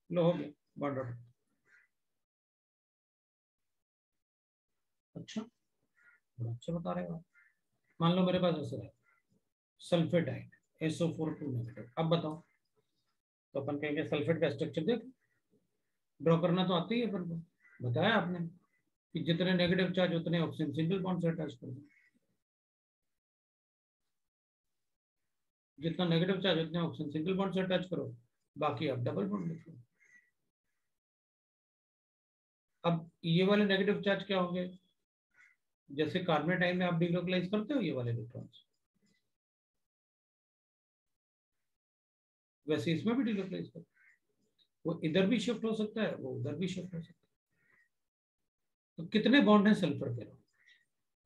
लो हो गया बॉन्ड ऑर्डर. अच्छा बड़ा अच्छा बता रहे हो. मान लो मेरे पास ऐसा है सल्फेट आयन SO4 2 नेगेटिव. अब बताओ, तो अपन कहेंगे सल्फेट का स्ट्रक्चर देख ड्रॉ करना तो आती है अपन को. बताया आपने कि जितने नेगेटिव चार्ज उतने ऑक्सीजन सिंगल बॉन्ड से अटैच कर दो. जितना नेगेटिव चार्ज उतने ऑक्सीजन सिंगल बॉन्ड से अटैच करो, बाकी आप डबल बॉन्ड लिख लो. अब ये वाले नेगेटिव चार्ज क्या होंगे, जैसे कार्बोनेटाइन में आप डिलोकलाइज करते हो ये वाले इलेक्ट्रॉन्स, वैसे इसमें भी डिलोकलाइज करो. वो इधर भी शिफ्ट हो सकता है, वो उधर भी शिफ्ट हो सकता है. तो कितने बॉन्ड हैं सल्फर के?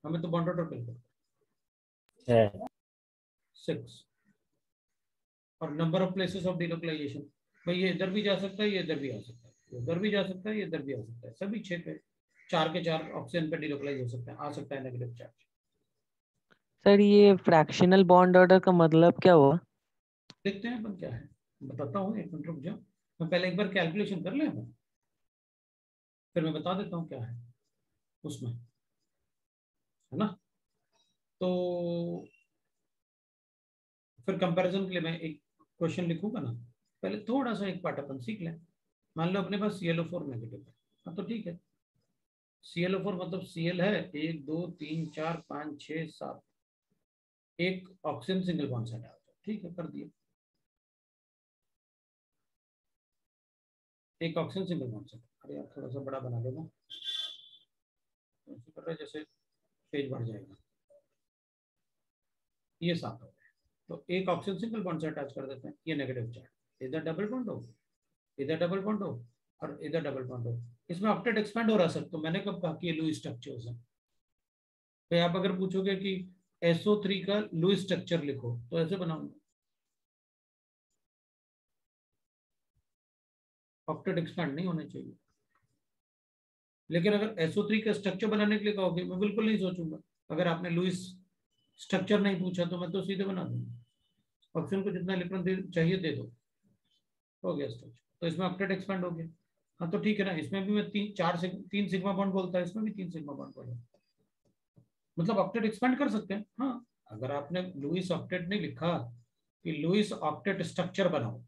हमें तो बॉन्ड ऑर्डर बिल्कुल है 6। और number of places of delocalisation, भाई ये इधर भी जा सकता है, ये इधर भी आ सकता है, ये उधर भी जा सकता है, ये इधर भी आ सकता है, सभी 6 पे 4 के 4 ऑक्सीजन पे डिलोकलाइज हो सकते हैं, आ सकता है नेगेटिव चार्ज। सर ये फ्रैक्शनल बॉन्ड ऑर्डर का मतलब क्या हुआ? देखते हैं अपन क्या है, बताता हूँ, एक मिनट रुक जाओ, मैं पहले एक बार कैलकुलेशन कर लें, फिर मैं बता देता हूँ क्या है उसमें, है ना। तो फिर कंपैरिजन के लिए मैं एक क्वेश्चन लिखूंगा ना, पहले थोड़ा सा एक पार्ट अपन सीख लें। मान लो अपने पास ClO4 नेगेटिव है, हाँ तो ठीक है, ClO4 मतलब Cl है 1 2 3 4 5 6 7, एक ऑक्सीजन सिंगल बॉन्ड से हटा दो, ठीक है कर दिया, एक ऑक्सीजन सिंगल बॉन्ड से। अरे यार थोड़ा सा बड़ा बना देना, कर रहे जैसे पेज बढ़ जाएगा, ये 7 हो गए, तो एक ऑक्सीजन सिंगल बॉन्ड से अटैच कर देते हैं, ये नेगेटिव चार्ज, इधर डबल बॉन्ड हो, इधर डबल बॉन्ड हो, और इधर डबल बॉन्ड हो, इसमें ऑक्टेट एक्सपेंड हो रहा सर। तो मैंने कब कहा कि ये लुईस स्ट्रक्चर्स है। तो आप अगर पूछोगे कि SO3 का लुईस स्ट्रक्चर लिखो तो ऐसे बनाऊंगा, ऑक्टेट एक्सपेंड नहीं होने चाहिए। लेकिन अगर SO3 का स्ट्रक्चर बनाने के लिए कहोगे, मैं बिल्कुल नहीं सोचूंगा। अगर आपने लुईस स्ट्रक्चर नहीं पूछा तो मैं तो सीधे बना दूंगा, ऑक्सीजन को जितना इलेक्ट्रॉन चाहिए दे दो, हो गया स्ट्रक्चर। तो इसमें ऑक्टेट एक्सपेंड हो गया, हाँ तो ठीक है ना, इसमें भी मैं 3 सिग्मा बॉन्ड बोलता है, इसमें भी 3 सिग्मा बॉन्ड बोला, मतलब ऑक्टेट एक्सपेंड कर सकते हैं। हाँ अगर आपने लुईस ऑक्टेट नहीं लिखा कि लुईस ऑक्टेट स्ट्रक्चर बनाओ,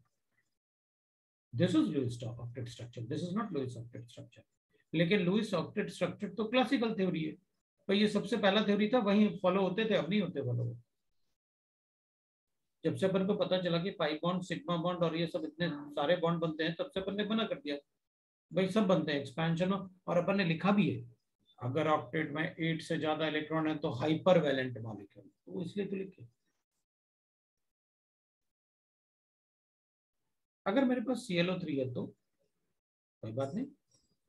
this is Lewis octet structure, this is not Lewis octet structure. लेकिन लुईस ऑक्टेट स्ट्रक्चर तो क्लासिकल थ्योरी है, तो ये सबसे पहला थ्योरी था, वही फॉलो होते थे, अब नहीं होते फॉलो। जब से अपन को पता चला कि पाई बॉन्ड सिग्मा बॉन्ड और ये सब इतने सारे बॉन्ड बनते हैं, तब से अपन ने मना कर दिया, भाई सब बनते हैं एक्सपेंशन। और अपन ने लिखा भी है, अगर ऑक्टेट में 8 से ज्यादा इलेक्ट्रॉन है तो हाइपर वैलेंट मॉलिक्यूल, तो इसलिए तो लिखे। अगर मेरे पास ClO3 है तो कोई बात नहीं,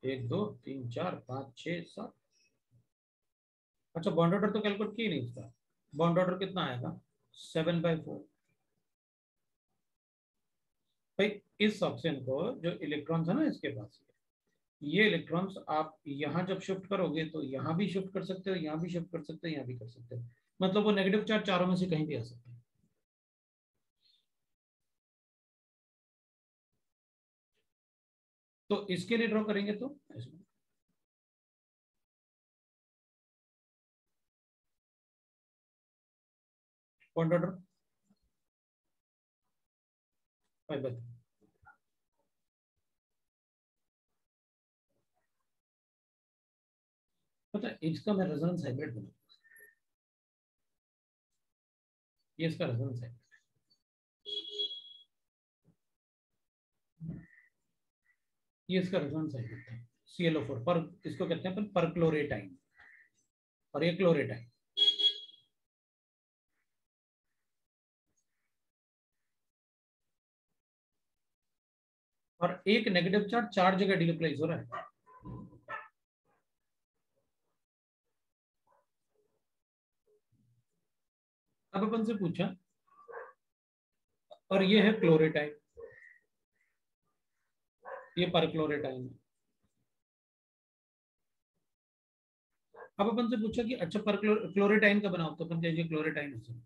1 2 3 4 5 6 7। अच्छा बॉन्ड ऑर्डर तो कैलकुलेट किया नहीं इसका, बॉन्ड ऑर्डर कितना आएगा 7/4। भाई इस ऑक्सीजन को जो इलेक्ट्रॉन्स है ना इसके पास, ये इलेक्ट्रॉन्स आप यहाँ जब शिफ्ट करोगे तो यहाँ भी शिफ्ट कर सकते हो, यहाँ भी शिफ्ट कर सकते हो, यहाँ भी कर सकते हो, मतलब वो नेगेटिव चार्ज चारों में से कहीं भी आ सकता है। तो इसके लिए ड्रॉ करेंगे तो बॉन्ड ऑर्डर पता है, इसका मैं रेजोनेंस हाइब्रिड बना, ये इसका रेजोनेंस हाइब्रिड, ये इसका रेजोनेंस हाइब्रिड था ClO4 पर, इसको कहते हैं अपन परक्लोरेटाइन, और ये क्लोरेटाइन। और एक नेगेटिव चार्ज 4 जगह डिलोकलाइज हो रहा है। अब अपन से पूछा, और ये है क्लोरेटाइन, ये परक्लोरेटाइन है। अब अपन से पूछा कि अच्छा पर क्लोरेटाइन का बनाओ, तो अपन कहेंगे क्लोरेटाइन है।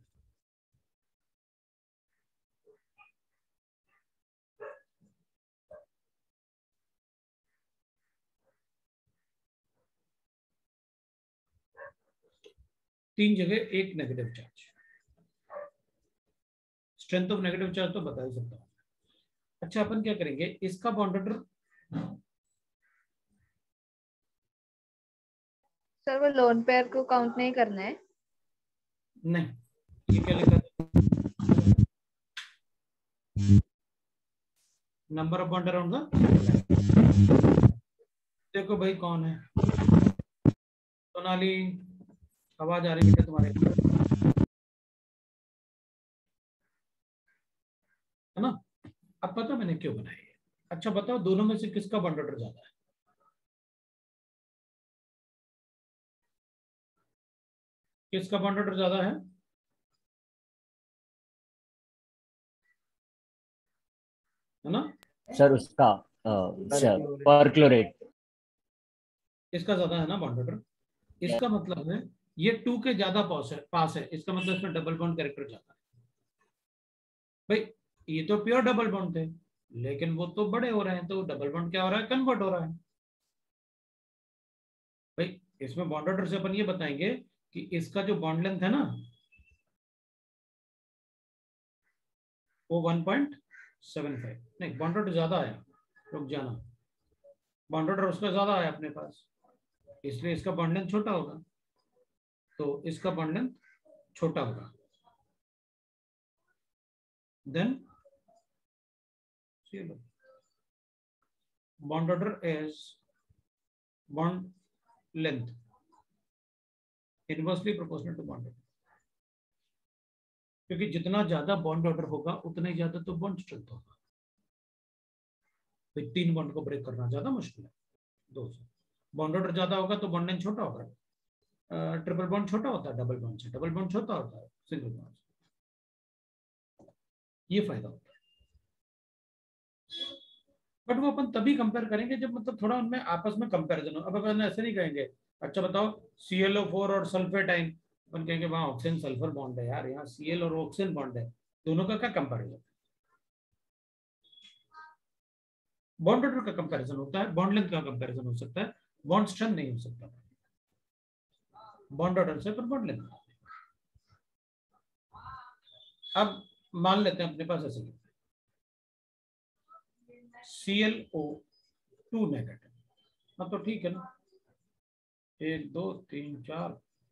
तीन जगह एक negative charge, strength of negative charge तो बता ही सकता हूं। अच्छा अपन क्या करेंगे, इसका बॉन्ड ऑर्डर, सर वो लोन पेयर को काउंट नहीं करना है? नहीं, ये क्या लिखा था, number of bond around the, देखो भाई कौन है, सोनाली आवाज आ रही है तुम्हारे, है ना। अब पता मैंने क्यों बनाई है। अच्छा बताओ दोनों में से किसका बॉन्ड ऑर्डर ज्यादा है? किसका बॉन्ड ऑर्डर ज्यादा है ना? सर उसका परक्लोरेट। इसका ज्यादा है ना बॉन्ड ऑर्डर। इसका मतलब है ये 2 के ज्यादा पास है, इसका मतलब इसमें डबल बॉन्ड कैरेक्टर ज्यादा है। भाई ये तो प्योर डबल बॉन्ड थे, लेकिन वो तो बड़े हो रहे हैं, तो डबल बॉन्ड क्या हो रहा है, कन्वर्ट हो रहा है। भाई इसमें बॉन्ड ऑर्डर से अपन ये बताएंगे कि इसका जो बॉन्ड लेंथ है ना वो 1.75, नहीं बॉन्ड ऑर्डर ज्यादा आया, रुक जाना, बॉन्ड ऑर्डर उसका ज्यादा आया अपने पास, इसलिए इसका बॉन्ड लेंथ छोटा होगा, तो इसका बॉन्ड लेंथ छोटा होगा। Then bond order is bond length inversely proportional to bond order, क्योंकि जितना ज्यादा बॉन्ड ऑर्डर होगा उतना ही ज्यादा तो बॉन्ड स्ट्रेंथ होगा। तो 3 बॉन्ड को ब्रेक करना ज्यादा मुश्किल है। 2 से बॉन्ड ऑर्डर ज्यादा होगा तो बॉन्ड लेंथ छोटा होगा, ट्रिपल बॉन्ड छोटा होता है, डबल बॉन्ड से डबल बॉन्ड छोटा होता है सिंगल बॉन्ड से, ये फायदा होता है। बट वो अपन तभी कंपेयर करेंगे जब मतलब थोड़ा उनमें आपस में कंपैरिजन हो। अब अपन ऐसे नहीं कहेंगे अच्छा बताओ ClO4 और सल्फेटाइन, अपन कहेंगे वहां ऑक्सीजन सल्फर बॉन्ड है यार, यहाँ Cl और ऑक्सीजन बॉन्ड है, दोनों का क्या कंपैरिजन। बॉन्ड ऑर्डर का कंपैरिजन होता है, बॉन्ड लेंथ का कंपैरिजन हो सकता है, बॉन्ड स्ट्रेंथ नहीं हो सकता बॉन्ड ऑर्डर से, पर बॉन्ड लेंथ। अब मान लेते हैं अपने पास ऐसे ClO2 नेगेटिव, हाँ तो ठीक है ना, 1 2 3 4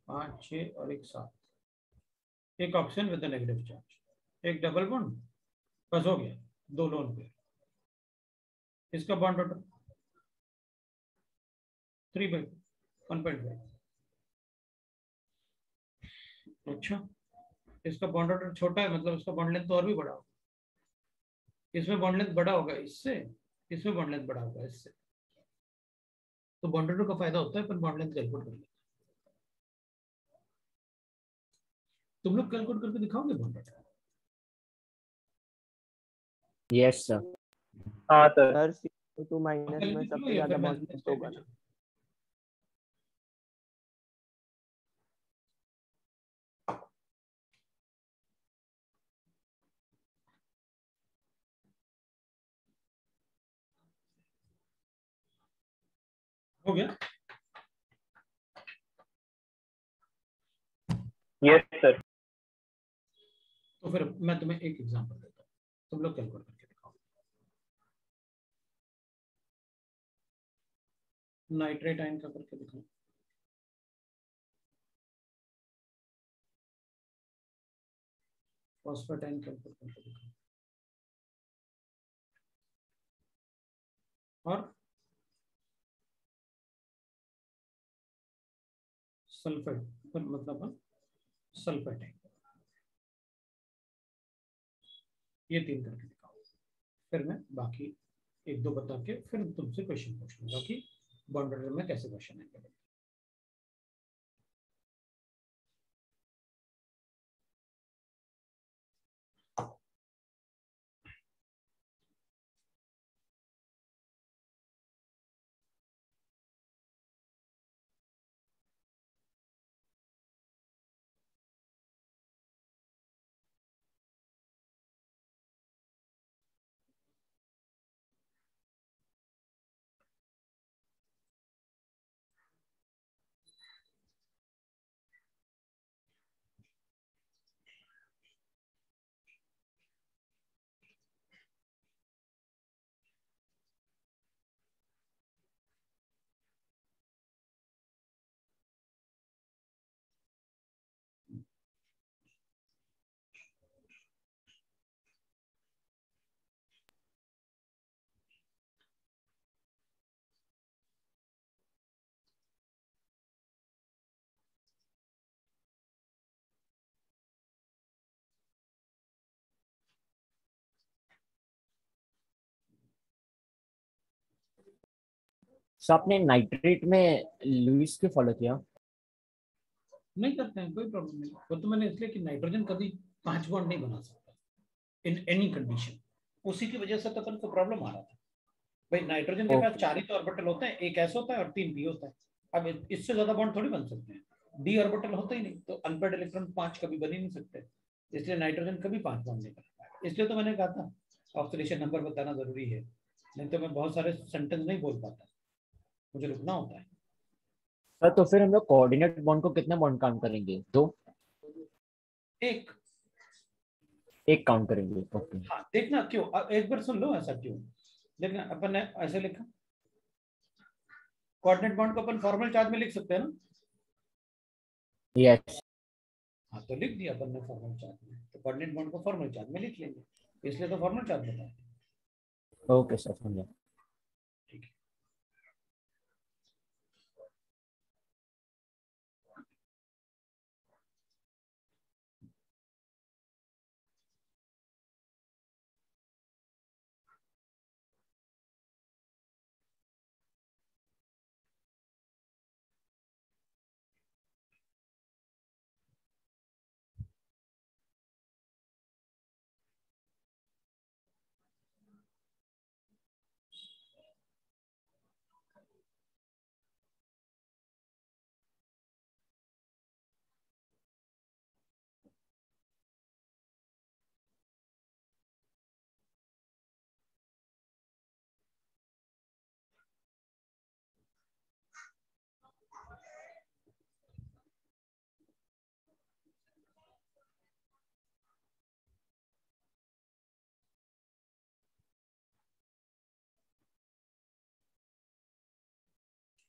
5 6 और एक 7, एक ऑक्सीजन विद नेगेटिव चार्ज, एक डबल बॉन्ड, बस हो गया, 2 लोन पेयर। इसका बॉन्ड ऑर्डर 3/1.5। अच्छा इसका बॉन्ड ऑर्डर छोटा है, मतलब इसका बॉन्ड लेंथ तो और भी बड़ा होगा, इसमें बॉन्ड लेंथ बड़ा होगा इससे, इसमें बॉन्ड लेंथ बड़ा होगा इससे, तो बॉन्ड ऑर्डर का फायदा होता है पर बॉन्ड लेंथ कैलकुलेट कर लेते। तुम लोग कैलकुलेट करके दिखाओगे बॉन्ड ऑर्डर? Yes sir. हाँ सर। सर CO2 माइनस में सबसे ज्यादा बॉन्ड होगा ना। हो गया? Yes sir. तो फिर मैं तुम्हें एक एग्जांपल देता हूँ, तुम लोग कैलकुलेट करके दिखाओ। नाइट्रेट आयन का करके दिखाओ। फॉस्फेट आयन कैलकुलेट करके दिखाओ। और सल्फेट मतलब सल्फेट आयन, ये 3 करके दिखाओ। फिर मैं बाकी 1 2 बता के फिर तुमसे क्वेश्चन पूछ लूंगा कि बॉन्ड ऑर्डर में कैसे क्वेश्चन आएंगे। सो आपने नाइट्रेट में लुईस के फॉलो किया? नहीं करते हैं, कोई प्रॉब्लम नहीं। वो तो मैंने इसलिए कि नाइट्रोजन कभी 5 बॉन्ड नहीं बना सकता इन एनी कंडीशन, उसी की वजह से तो अपन को प्रॉब्लम आ रहा था। भाई नाइट्रोजन के पास 4 ही तो ऑर्बिटल होते हैं, एक एस होता है और 3 पी होता है। अब इससे ज्यादा बॉन्ड थोड़ी बन सकते हैं, डी ऑर्बिटल होता ही नहीं, तो अनपेड इलेक्ट्रॉन 5 कभी बन ही नहीं सकते, इसलिए नाइट्रोजन कभी 5 बॉन्ड नहीं कर पाएगा। इसलिए तो मैंने कहा था ऑक्सीडेशन नंबर बताना जरूरी है, नहीं तो मैं बहुत सारे सेंटेंस नहीं बोल पाता, मुझे रुकना होता है। सर तो फिर हम लोग कोऑर्डिनेट बॉन्ड को कितने बॉन्ड काउंट करेंगे? 2? एक काउंट करेंगे, ओके। हाँ देखना क्यों, एक बार सुन लो ऐसा क्यों। देखना अपन ने ऐसे लिखा, कोऑर्डिनेट बॉन्ड को अपन फॉर्मल चार्ज में लिख सकते हैं ना। यस। हाँ तो लिख दिया अपन ने फॉर्मल चार्ज में, तो कोऑर्डिनेट बॉन्ड को फॉर्मल चार्ज में लिख लेंगे, इसलिए तो फॉर्मल चार्ज बताया। ओके सर, समझा। ठीक है।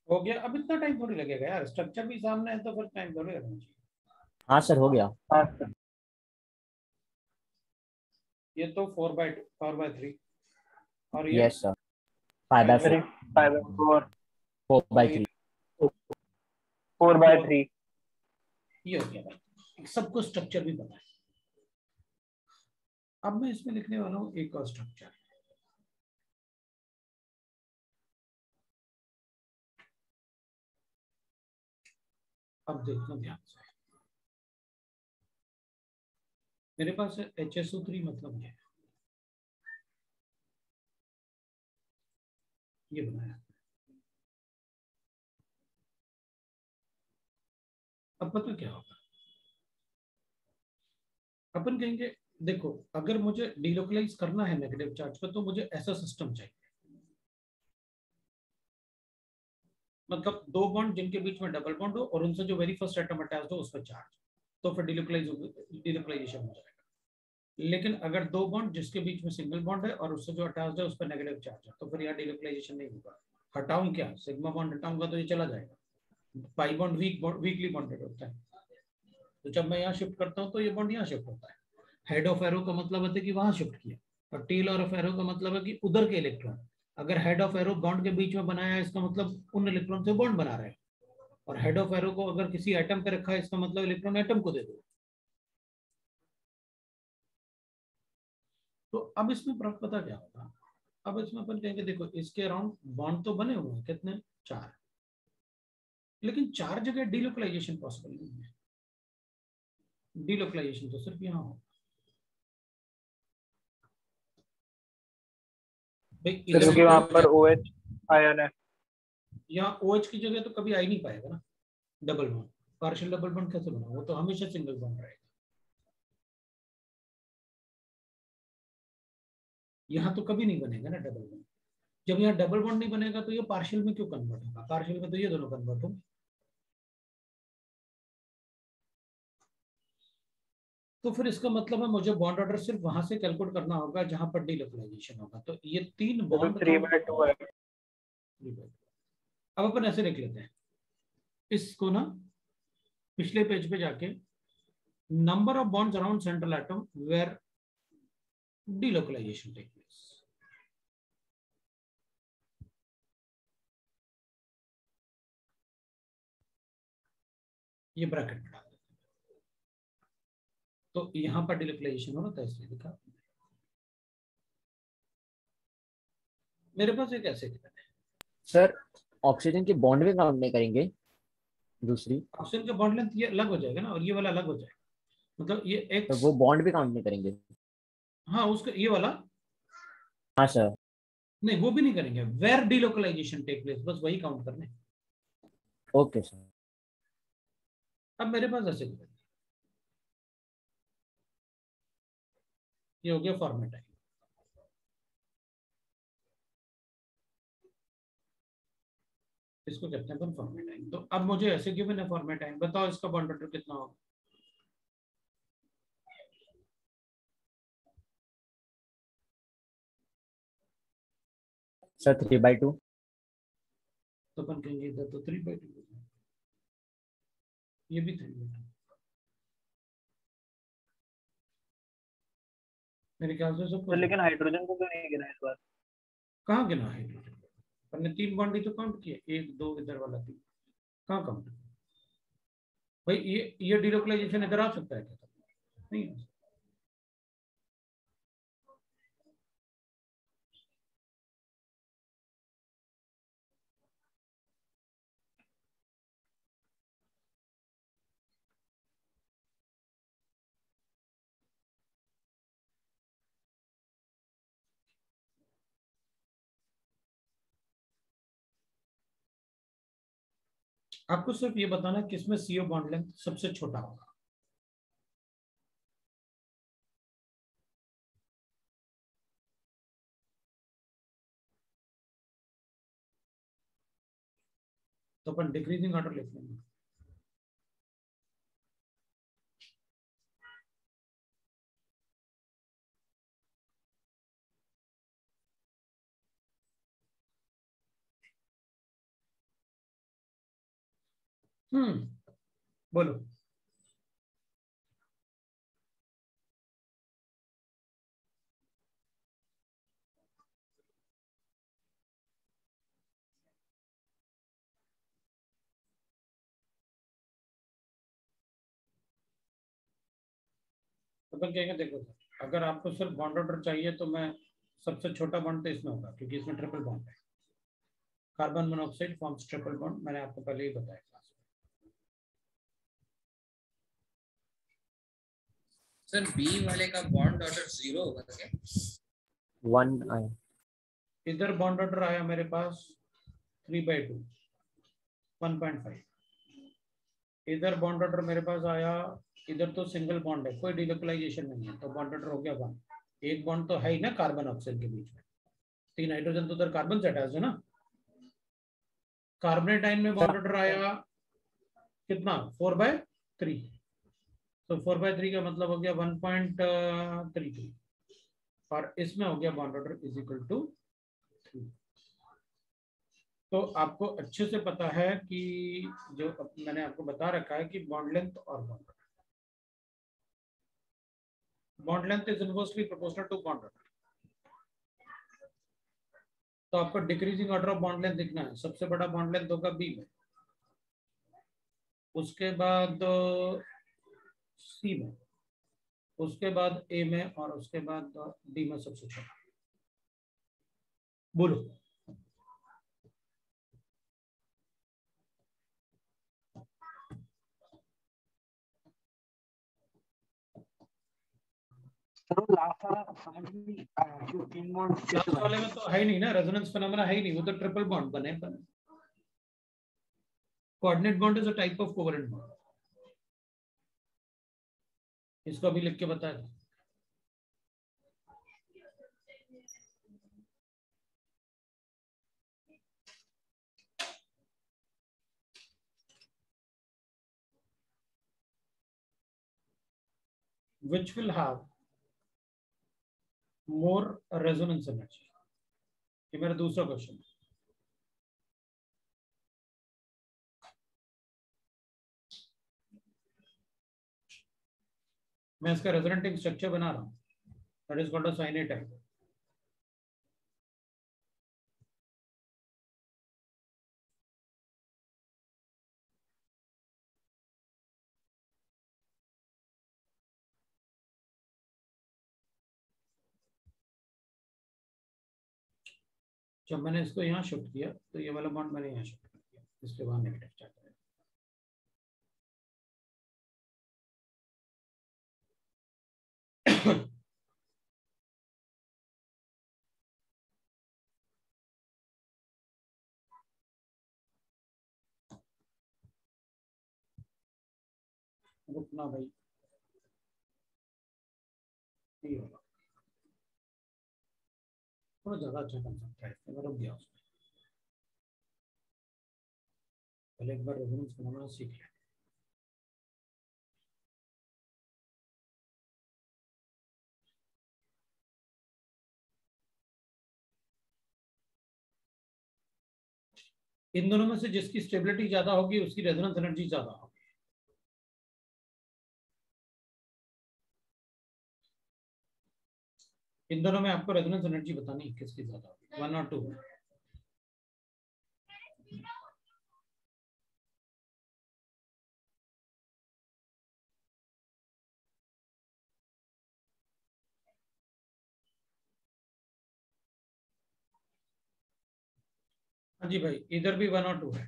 हो गया, अब इतना टाइम थोड़ी लगेगा यार, स्ट्रक्चर भी सामने है तो फिर टाइम थोड़ी लगना चाहिए। हाँ सर, हो गया। हाँ सर। ये तो 4/3 और ये यस सर, 5/4, 5/4, 4/3। 4/3। ये हो गया भाई, सबको स्ट्रक्चर भी पता है। अब मैं इसमें लिखने वाला हूँ एक और स्ट्रक्चर। अब देखना ध्यान से, मेरे पास HSO3 मतलब ये बनाया। अब पता क्या होगा, अपन कहेंगे देखो अगर मुझे डिलोकलाइज करना है नेगेटिव चार्ज को तो मुझे ऐसा सिस्टम चाहिए, मतलब 2 बॉन्ड जिनके बीच में डबल बॉन्ड हो और उनसे जो वेरी फर्स्ट एटम अटैच्ड हो उस पर चार्ज, तो फिर डिलोकलाइजेशन हो जाएगा। लेकिन अगर 2 बॉन्ड जिसके बीच में सिंगल बॉन्ड है और उससे जो अटैच्ड है उस पर नेगेटिव चार्ज है, तो फिर यहाँ डिलोकलाइजेशन नहीं होगा। हटाऊं क्या, सिग्मा बॉन्ड हटाऊंगा तो ये चला जाएगा। पाई बॉन्ड वीकली बॉन्डेड होता है, तो जब मैं यहाँ शिफ्ट करता हूँ तो ये बॉन्ड यहाँ शिफ्ट होता है। हेड ऑफ एरो का मतलब होता है कि वहां शिफ्ट किया, और टेल ऑफ एरो का मतलब है कि उधर के इलेक्ट्रॉन। अगर हेड ऑफ एरो बॉन्ड के बीच में बनाया है इसका मतलब उन इलेक्ट्रॉन से बॉन्ड बना रहे हैं, और हेड ऑफ एरो को अगर किसी एटम पे रखा है इसका मतलब इलेक्ट्रॉन एटम को दे दो। तो अब इसमें पता क्या होगा, अब इसमें अपन कहेंगे देखो इसके अराउंड बॉन्ड तो बने हुए हैं कितने, 4, लेकिन 4 जगह डिलोकलाइजेशन पॉसिबल नहीं है। डिलोकलाइजेशन तो सिर्फ यहाँ होगा भाई, क्योंकि वहां पर OH आयन है। यहाँ OH की जगह तो कभी आ ही नहीं पाएगा ना double bond. Partial double bond कैसे बना, वो तो हमेशा सिंगल बॉन्ड रहेगा। यहाँ तो कभी नहीं बनेगा ना डबल बॉन्ड। जब यहाँ डबल बॉन्ड नहीं बनेगा तो ये पार्शियल में क्यों कन्वर्ट होगा, पार्शियल में तो ये दोनों कन्वर्ट होंगे। तो फिर इसका मतलब है मुझे बॉन्ड ऑर्डर सिर्फ वहां से कैलकुलेट करना होगा जहां पर डिलोकलाइजेशन होगा। तो ये 3 बॉन्ड 3/2 है। अब अपन ऐसे लिख लेते हैं इसको ना, पिछले पेज पे जाके number of bonds around central atom where delocalisation take place. ये ब्रैकेट में डाल देते हैं, तो यहां पर डिलोकलाइजेशन हो रहा था इसलिए लिखा। मेरे पास एक ऐसे है सर ऑक्सीजन के बॉन्ड में काउंट नहीं करेंगे? दूसरी ऑक्सीजन का बॉन्ड लेंथ ये अलग हो जाएगा ना, और ये वाला अलग हो जाएगा, मतलब ये तो एक्स। वो बॉन्ड भी काउंट नहीं करेंगे? हाँ उसका ये वाला हाँ सर। नहीं, वो भी नहीं करेंगे। वेयर डीलोकलाइजेशन टेक प्लेस, बस वही काउंट करने। Okay sir. अब मेरे पास ऐसे करेंगे, ये हो गया फॉर्मेट है। इसको कहते हैं फॉर्मेट टाइम। तो अब मुझे ऐसे गिवन है फॉर्मेट टाइम, बताओ इसका बॉन्ड ऑर्डर कितना होगा? सर 3/2। तो अपन कहेंगे इधर तो 3/2, ये भी 3/2। मेरे ख्याल से सब सर कुछ लेकिन हाइड्रोजन को क्यों नहीं गिना इस बार? कहाँ गिना हाइड्रोजन? हमने 3 बॉन्ड ही तो काउंट किए, 1 2 इधर वाला 3, कहाँ काउंट? भाई ये डीलोकलाइजेशन इधर आ सकता है क्या? नहीं। आपको सिर्फ ये बताना है किसमें सीओ बॉन्ड लेंथ सबसे छोटा होगा। तो अपन डिक्रीजिंग ऑर्डर लिख लेंगे। बोलो। तो अपन कहेंगे देखो सर, अगर आपको सिर्फ बॉन्ड ऑर्डर चाहिए तो मैं सबसे छोटा बॉन्ड तो इसमें होगा, क्योंकि इसमें ट्रिपल बॉन्ड है। Carbon monoxide forms triple bond, मैंने आपको पहले ही बताया क्लास में। सर बी वाले का बॉन्ड ऑर्डर 0 होगा क्या? 1 आया। इधर बॉन्ड ऑर्डर आया मेरे पास 3/2, 1.5। इधर बॉन्ड ऑर्डर मेरे पास आया, इधर तो सिंगल बॉन्ड है, कोई डिलोकलाइजेशन नहीं है, तो बॉन्ड ऑर्डर हो गया 1। एक बॉन्ड तो है ही ना कार्बन ऑक्सीजन के बीच में, 3 हाइड्रोजन तो उधर कार्बन से अटैच है ना। कार्बोनेट आयन में बॉन्ड ऑर्डर आया कितना? 4/3। तो 4/3 का मतलब हो गया 1.33, और इसमें हो गया bond order is equal to 3। तो आपको अच्छे से पता है कि जो मैंने आपको बता रखा है कि बॉन्ड लेंथ और bond length is inversely proportional to bond order. तो आपको decreasing order of bond length दिखना है। सबसे बड़ा बॉन्ड लेंथ होगा बी में, उसके बाद सी में, उसके बाद ए में, और उसके बाद डी में सबसे छोटा। बोलो। लास्ट वाले में तो है ही नहीं ना, रेजोनेंस फिनोमेना है ही नहीं, वो तो ट्रिपल बॉन्ड बने। Coordinate bond is a type of covalent bond. इसको अभी लिख के बताया था। Which will have more resonance energy? ये मेरा दूसरा क्वेश्चन है। मैं इसका रेजोनेटिंग स्ट्रक्चर बना रहा हूँ, that is called a cyanate type. जब मैंने इसको यहाँ शिफ्ट किया तो ये वाला बॉन्ड मैंने यहाँ शिफ्ट कर दिया, इसके बाद नेगेटिव चार्ज आया। रुकना भाई, नहीं होगा, थोड़ा ज्यादा अच्छा कंसेप्ट है, मैं रुक गया उसमें। पहले एक बार रेजोनेंस बनाना सीख लें। इन दोनों में से जिसकी स्टेबिलिटी ज्यादा होगी उसकी रेजोनेंस एनर्जी ज्यादा होगी। इन दोनों में आपको रेजोनेंस एनर्जी बतानी है किसकी ज्यादा होगी, 1 और 2। हाँ जी भाई, इधर भी 1 और 2 है।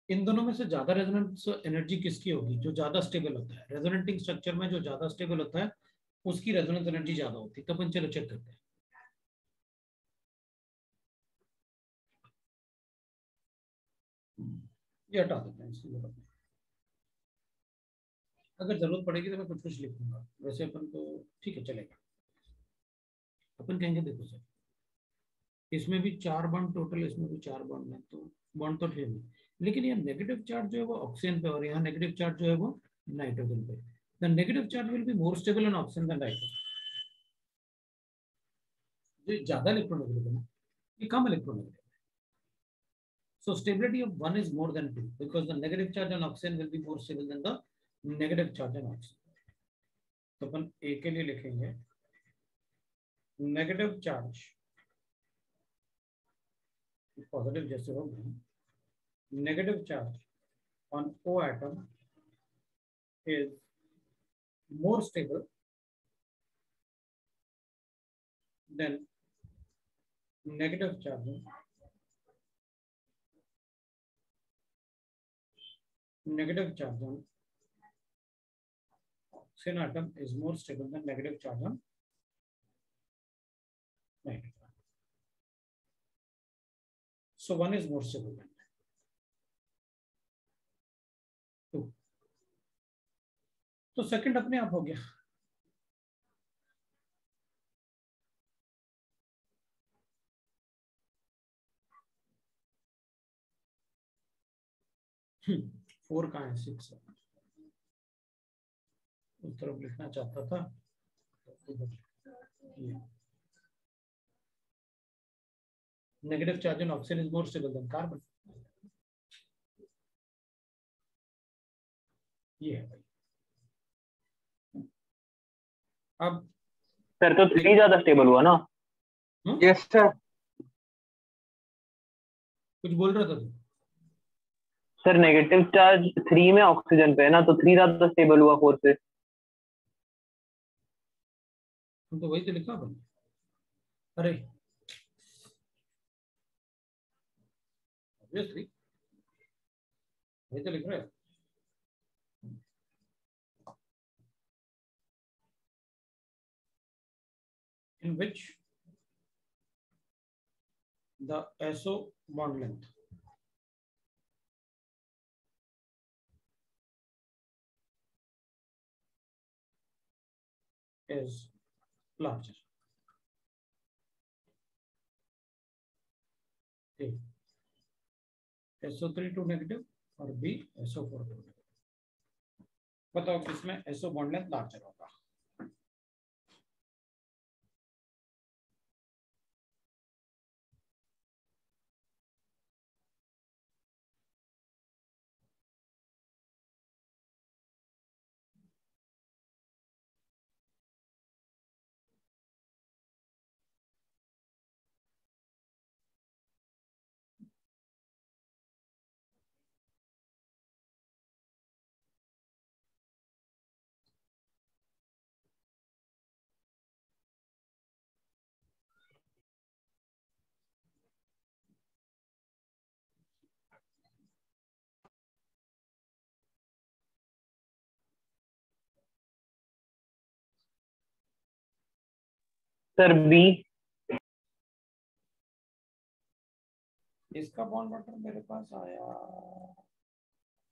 इन दोनों में से ज्यादा रेजोनेंस एनर्जी किसकी होगी? जो ज्यादा स्टेबल होता है, रेजोनेटिंग स्ट्रक्चर में जो ज्यादा स्टेबल होता है उसकी रेजोनेंस एनर्जी ज्यादा होती है। तो अपन चलो चेक करते हैं। ये हटा देते हैं, इसकी जरूरत नहीं। अगर जरूरत पड़ेगी तो मैं कुछ कुछ लिखूंगा, वैसे अपन तो ठीक है चलेगा। अपन कहेंगे देखो सर, इसमें भी 4 बॉन्ड टोटल, इसमें भी 4 बॉन्ड है, तो बॉन्ड तो ठीक है, लेकिन ये नेगेटिव चार्ज जो है वो ऑक्सीजन पे और यहाँ नेगेटिव चार्ज जो है वो नाइट्रोजन पे। The negative charge will be more stable on oxygen than nitrogen. जो ज्यादा इलेक्ट्रोनेगेटिव है ना, ये कम इलेक्ट्रोनेगेटिव है। So stability of 1 is more than 2 because the negative charge on oxygen will be more stable than the negative charge on oxygen. तो अपन A के लिए लिखेंगे नेगेटिव चार्ज, पॉजिटिव जैसे हो गए, negative charge on O atom is more stable than negative charge on oxygen atom is more stable than negative charge on nitrogen. So 1 is more stable than 2. तो second अपने आप हो गया। Four कहाँ है, 6 है। उस तरफ लिखना चाहता था, negative charge on oxygen is more stable then carbon. ये है भाई। अब सर तो 3 ज्यादा स्टेबल हुआ ना? Yes sir. कुछ बोल रहा था तू? सर नेगेटिव चार्ज 3 में ऑक्सीजन पे है ना, तो 3 ज्यादा स्टेबल हुआ 4 से। हम तो वही तो लिखा बन। अरे ऑब्वियसली वही तो लिख रहे हैं। In which the SO bond length is larger. A, SO3 to negative और B SO4 to negative। बताओ किसमें SO bond length larger होगा? Sir B. इसका बॉन्ड ऑर्डर मेरे पास आया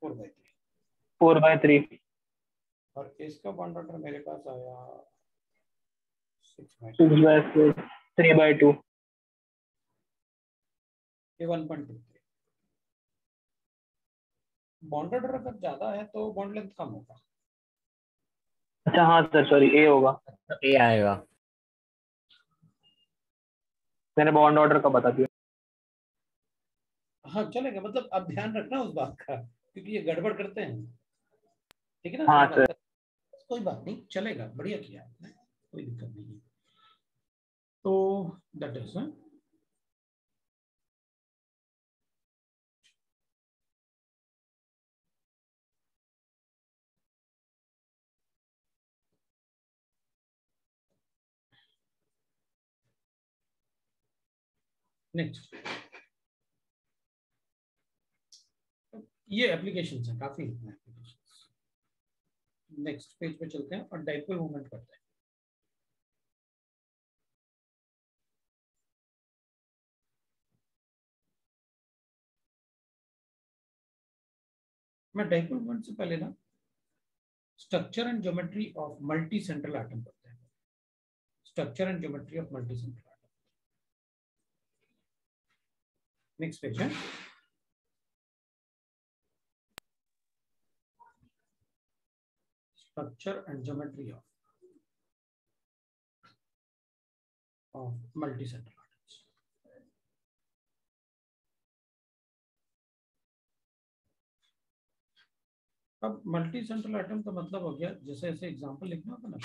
4/3 4/3। और इसका बॉन्ड ऑर्डर मेरे पास आया 6/2 6/4 3/2। ये 1.23। बॉन्ड ऑर्डर अगर ज्यादा है तो बॉन्ड लेंथ कम होगा। अच्छा हाँ सर सॉरी ए होगा। ए आएगा। मैंने बॉन्ड ऑर्डर का बता दिया। हाँ चलेगा, मतलब अब ध्यान रखना उस बात का, क्योंकि ये गड़बड़ करते हैं। ठीक है ना? हाँ सर। कोई बात नहीं, चलेगा, बढ़िया किया आपने, कोई दिक्कत नहीं है। तो दैट इज नेक्स्ट। ये एप्लीकेशंस हैं, काफी एप्लीकेशंस। नेक्स्ट पेज पे चलते हैं और डाइपोल मूवमेंट करते हैं। मैं डाइपोल मूवमेंट से पहले ना structure and geometry of multi central atom करते हैं। Structure and geometry of multi central atom. Next page है। Structure and geometry of multi central atoms. अब मल्टी सेंट्रल एटम का मतलब हो गया, जैसे ऐसे एग्जांपल लिखना होगा ना,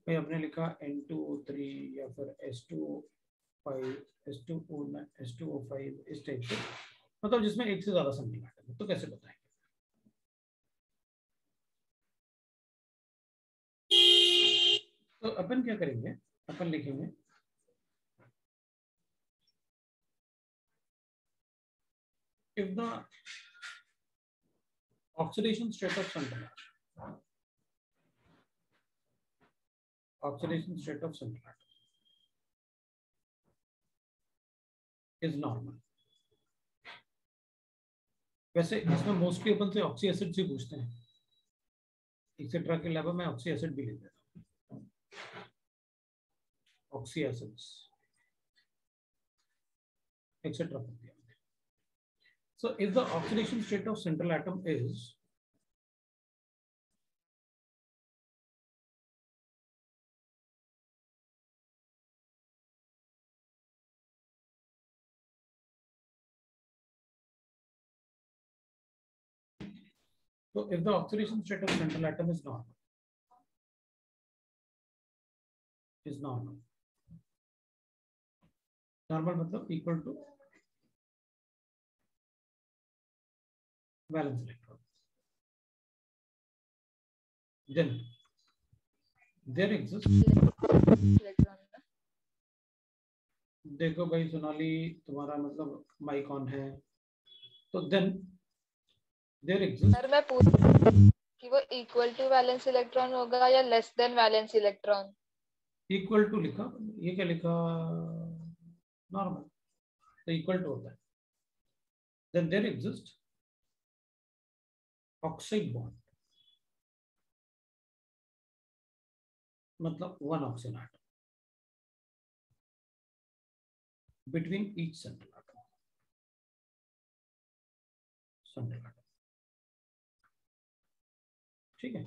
भाई आपने लिखा N2O3 या फिर S2O5 S2O5 इस टाइप से, मतलब जिसमें एक से ज्यादा सेंट्रल एटम है, तो कैसे बताएंगे? तो अपन क्या करेंगे, अपन लिखेंगे if the oxidation state of central atom, oxidation state of central atom is normal। वैसे इसमें मोस्टली अपन से ऑक्सी एसिड से पूछते हैं, एक्सेट्रा के अलावा मैं ऑक्सी एसिड भी ले देता हूँ, ऑक्सी एसिड्स एक्सेट्रा कर दिया। So if the oxidation state of central atom is so if the oxidation state of central atom is normal मतलब equal to valence electron, then there exists, देखो भाई सोनाली तुम्हारा मतलब माइक ऑन है, तो then there exists। Sir मैं पूछ कि वो इक्वल टू वैलेंस इलेक्ट्रॉन होगा या less than valence electron? Equal to लिखा, ये क्या लिखा, नॉर्मल, तो इक्वल टू होता है। then there exists oxide bond, मतलब one oxygen atom between each central atom। ठीक है,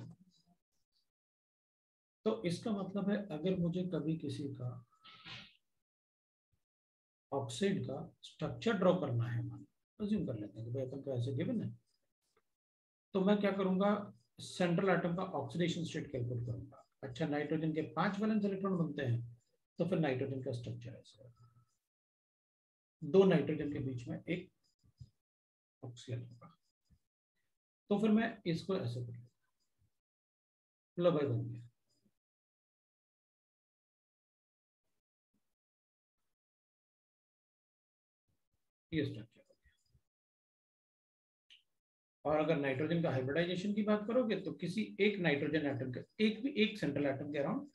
तो इसका मतलब है अगर मुझे कभी किसी का ऑक्साइड का स्ट्रक्चर ड्रॉ करना है, मान अज्यूम कर लेते हैं कि भाई अपन को ऐसे गिवन है, तो मैं क्या करूंगा, सेंट्रल एटम का ऑक्सीडेशन स्टेट कैलकुलेट करूंगा। अच्छा, नाइट्रोजन के 5 वैलेंस इलेक्ट्रॉन बनते हैं, तो फिर नाइट्रोजन का स्ट्रक्चर ऐसे होगा, 2 नाइट्रोजन के बीच में एक ऑक्सीजन होगा, तो फिर मैं इसको ऐसे कर लूंगा, लो भाई बन गया। ये स्ट्रक्चर हो गया। और अगर नाइट्रोजन का हाइब्रिडाइजेशन की बात करोगे तो किसी एक नाइट्रोजन एटम के एक सेंट्रल एटम के अराउंड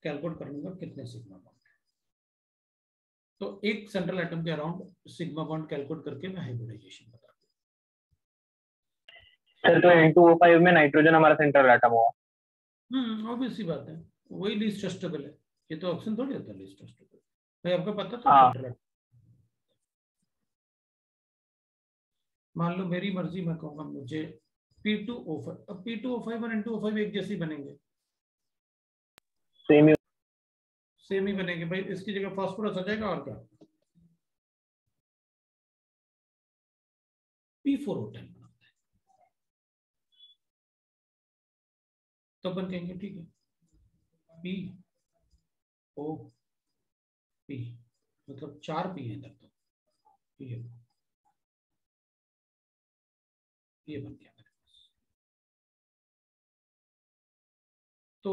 कैलकुलेट करने का कितने सिग्मा बॉन्ड है। तो एक सेंट्रल एटम के अराउंड सिग्मा बॉन्ड कैलकुलेट करके मैं हाइब्रिडाइजेशन बता दूं। सर तो N2O5 में नाइट्रोजन हमारा सेंट्रल एटम हुआ। ऑब्वियस सी बात है, वही लीस्ट स्टेबल है। ये तो ऑप्शन थोड़ी होता है लीस्ट स्टेबल। भाई आपको पता तो हाँ। सेंट्रल एटम, मान लो मेरी मर्जी, मैं कहूंगा मुझे P2O5, अब P2O5 और N2O5 एक जैसे बनेंगे, सेम ही बनेंगे भाई। इसकी जगह फास्फोरस आ जाएगा और क्या, P4O10 बनाते हैं। तो अपन कहेंगे ठीक है POP, मतलब 4 P है इधर, तो ये बन गया मेरे पास। तो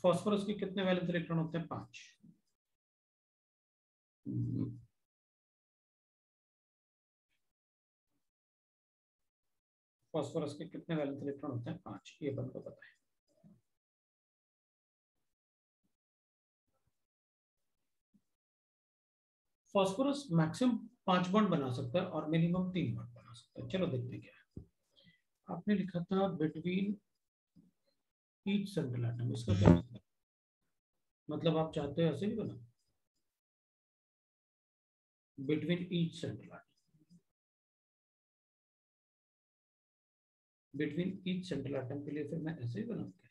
फास्फोरस के कितने वैलेंस इलेक्ट्रॉन होते हैं? 5। फास्फोरस के कितने वैलेंस इलेक्ट्रॉन होते हैं? 5। ये अपन को पता है। फास्फोरस मैक्सिमम 5 बॉन्ड बना सकता है और मिनिमम 3 बॉन्ड बना सकता है। चलो देखते क्या है। आपने लिखा था बिटवीन ईच सेंट्रल एटम, इसका क्या मतलब आप चाहते हो ऐसे भी बना, between each central atom, between each central atom के लिए फिर मैं ऐसे ही बनाऊंगा,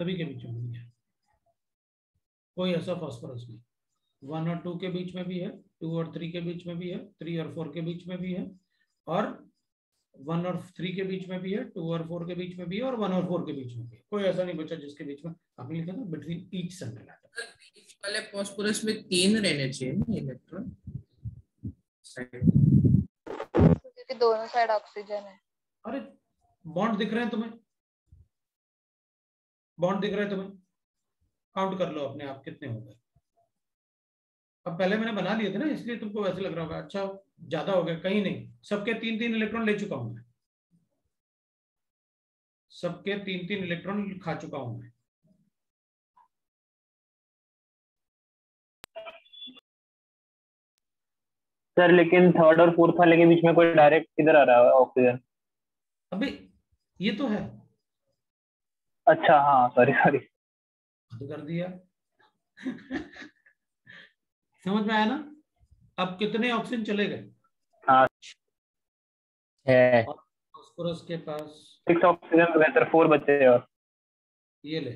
सभी के बीच में है। कोई ऐसा फास्फोरस नहीं, 1 और 2 के बीच में भी है, 2 और 3 के बीच में भी है, 3 और 4 के बीच में भी है, और 1 और 3 के बीच में भी है, 2 और 4 के बीच में भी है, और 1 और 4 के बीच में भी है। कोई ऐसा नहीं बचा जिसके बीच में आपने लिखा था बिटवीन ईच सेंट्रल एटम। बीच वाले फास्फोरस में 3 रहने चाहिए ना इलेक्ट्रॉन, क्योंकि दोनों साइड ऑक्सीजन है। अरे बॉन्ड दिख रहे हैं तुम्हें, बॉन्ड दिख रहे हैं तुम्हें, काउंट कर लो अपने आप कितने हो गए। अब पहले मैंने बना लिए थे ना, इसलिए तुमको वैसे लग रहा होगा अच्छा ज्यादा हो गया, कहीं नहीं, सबके 3-3 इलेक्ट्रॉन ले चुका हूं मैं, सबके 3-3 इलेक्ट्रॉन खा चुका हूं मैं। सर लेकिन थर्ड और फोर्थ वाले के बीच में कोई डायरेक्ट किधर आ रहा है ऑक्सीजन? अबे ये तो है। अच्छा हाँ, सॉरी तो कर दिया समझ में आया ना? अब कितने ऑक्सीजन चले गए? हाँ, फास्फोरस के पास 6 ऑक्सीजन हो गए सर, 4 बचे और ये ले,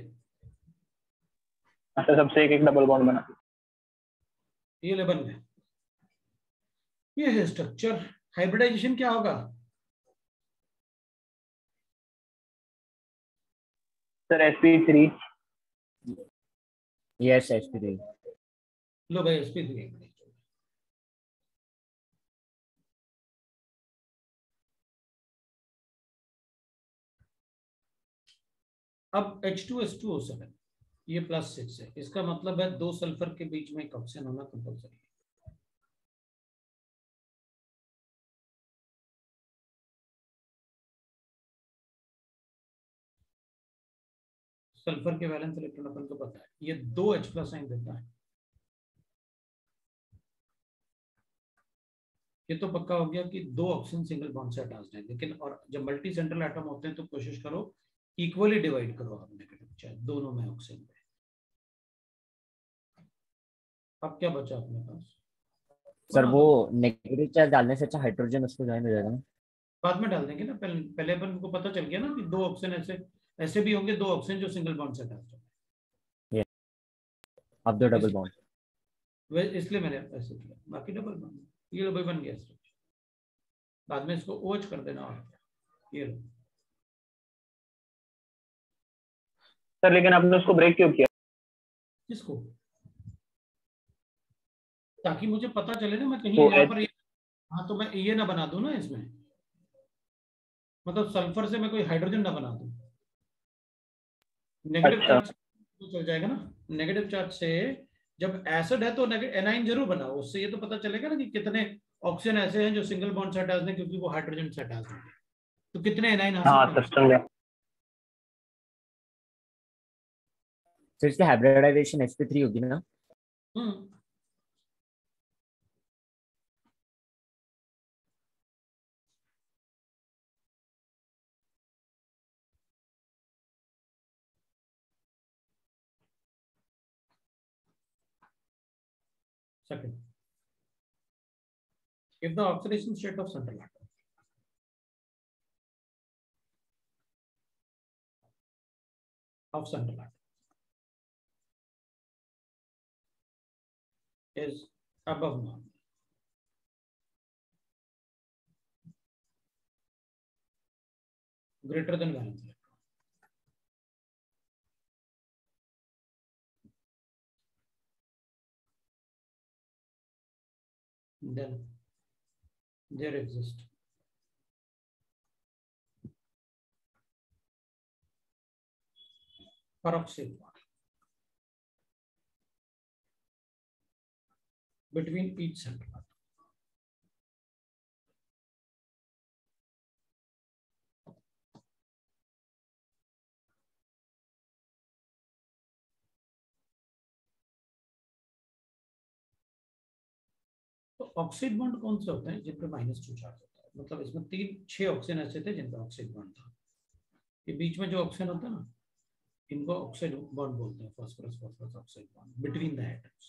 अच्छा सबसे एक डबल बॉन्ड बना, ये ले बन गए। ये है स्ट्रक्चर। हाइब्रिडाइजेशन क्या होगा? Sir sp3। Yes sp3। लो भाई sp3। अब H2SO7 ये +6 है, इसका मतलब है 2 सल्फर के बीच में एक ऑक्सीजन होना कंपल्सरी है। सल्फर के वैलेंस इलेक्ट्रॉन अपन को पता है, ये 2 H+ साइन देता है। ये तो पक्का हो गया कि 2 ऑक्सीजन सिंगल बॉन्ड से अटैच्ड है, लेकिन और जब मल्टी सेंट्रल एटम होते हैं तो कोशिश करो इक्वली डिवाइड करो आप नेगेटिव चार्ज दोनों में ऑक्सीजन पे। अब क्या बचा अपने पास? सर वो नेगेटिव चार्ज डालने से अच्छा हाइड्रोजन उसको ज्वाइन हो जाएगा ना? बाद में डाल देंगे ना, पहले अपन को पता चल गया ना कि 2 ऑक्सीजन ऐसे भी होंगे, 2 ऑक्सीजन जो सिंगल बॉन्ड से अटैच्ड होंगे। अब 2 डबल बॉन्ड, इसलिए मैंने ऐसे किया, बाकी डबल बॉन्ड ये लो भाई बन गया स्ट्रक्चर। बाद में इसको OH कर देना और क्या, ये लो। सर लेकिन आपने उसको ब्रेक क्यों किया? किसको? ताकि मुझे पता चले ना, मैं कहीं यहाँ पर हाँ तो मैं ये ना बना दूं ना इसमें, मतलब सल्फर से मैं कोई हाइड्रोजन ना बना दूं। नेगेटिव चार्ज तो चल जाएगा ना, नेगेटिव चार्ज से जब एसिड है तो एनाइन जरूर बनाओ, उससे ये तो पता चलेगा ना कि कितने ऑक्सीजन ऐसे हैं जो सिंगल बॉन्ड से अटैच्ड हैं, क्योंकि वो हाइड्रोजन से अटैच्ड हैं। तो कितने एनाइन आ हाँ सकते हैं? सिस्टम में फिर इसकी हाइब्रिडाइजेशन sp3 होगी ना? हम्म, second, if the oxidation state of central atom is above normal, greater than valence electron, then there exists peroxide bond between each central atom. तो ऑक्साइड बॉन्ड कौन से होते हैं जिन पे -2 चार्ज होता है? मतलब इसमें 6 ऑक्सीजन ऐसे थे जिनका ऑक्साइड बॉन्ड था। ये बीच में जो ऑक्सीजन होता है ना, इनको ऑक्साइड बॉन्ड बोलते हैं, phosphorus phosphorus oxide bond between the atoms.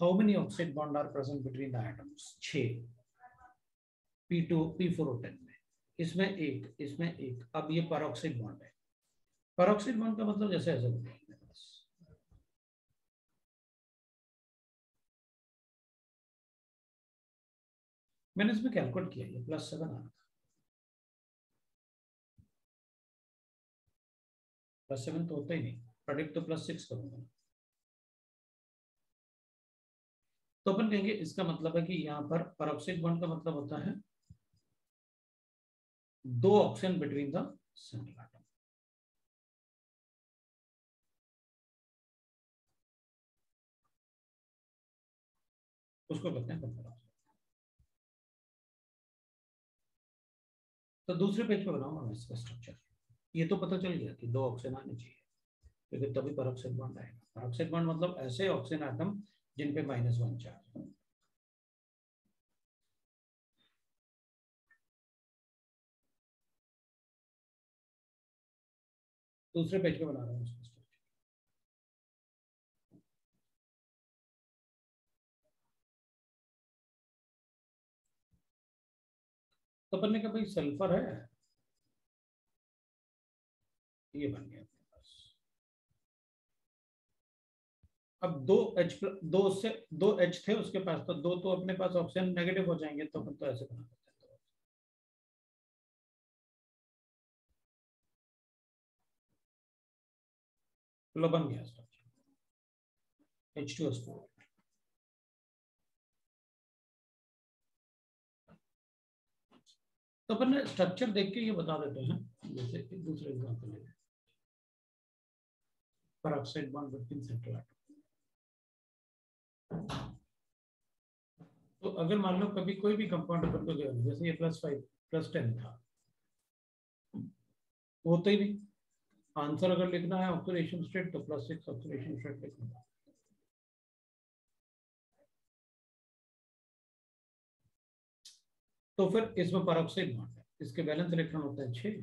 How many oxide bond are present between the atoms? 6, P2 P4 और 10 में। इसमें एक। अब ये पेरोक्साइड बॉन्ड है। पेरोक्साइड बॉन्ड का मतलब जैसे ऐसे होता है, मैंने इसमें कैलकुलेट किया, ये +7 आ रहा था। +7 तो होता ही नहीं, प्रेडिक्ट तो +6 करूंगा। तो अपन कहेंगे इसका मतलब है कि यहाँ पर पेरोक्साइड बॉन्ड का मतलब होता है 2 oxygen between the central atom. उसको कहते हैं पेरोक्साइड। तो दूसरे पेज पे बनाऊंगा मैं इसका स्ट्रक्चर। ये तो पता चल गया कि 2 ऑक्सीजन आने चाहिए, क्योंकि तभी पेरोक्साइड बॉन्ड आएगा। पेरोक्साइड बॉन्ड मतलब ऐसे ऑक्सीजन एटम जिन पे -1 चार्ज है। दूसरे पेज पे बना रहा हूँ उसका स्ट्रक्चर। तो अपन ने कहा भाई सल्फर है, ये बन गया अपने पास। अब 2 H थे उसके पास, तो 2 तो अपने पास ऑक्सीजन नेगेटिव हो जाएंगे, तो अपन तो ऐसे बना सकते हैं। तो बन गया स्ट्रक्चर H2S4। तो अपन ने स्ट्रक्चर देख के ये बता देते हैं, जैसे एक दूसरे एग्जांपल ले लें, peroxide bond between central atom. तो अगर मान लो कभी कोई भी कंपाउंड अपन को गिवन, जैसे ये +5 +10 था, वो तो ही नहीं। आंसर अगर लिखना है ऑक्सीडेशन स्टेट, तो +6 ऑक्सीडेशन स्टेट लिखूंगा। तो फिर इसमें पेरोक्साइड बॉन्ड है, इसके वैलेंस इलेक्ट्रॉन होता है 6।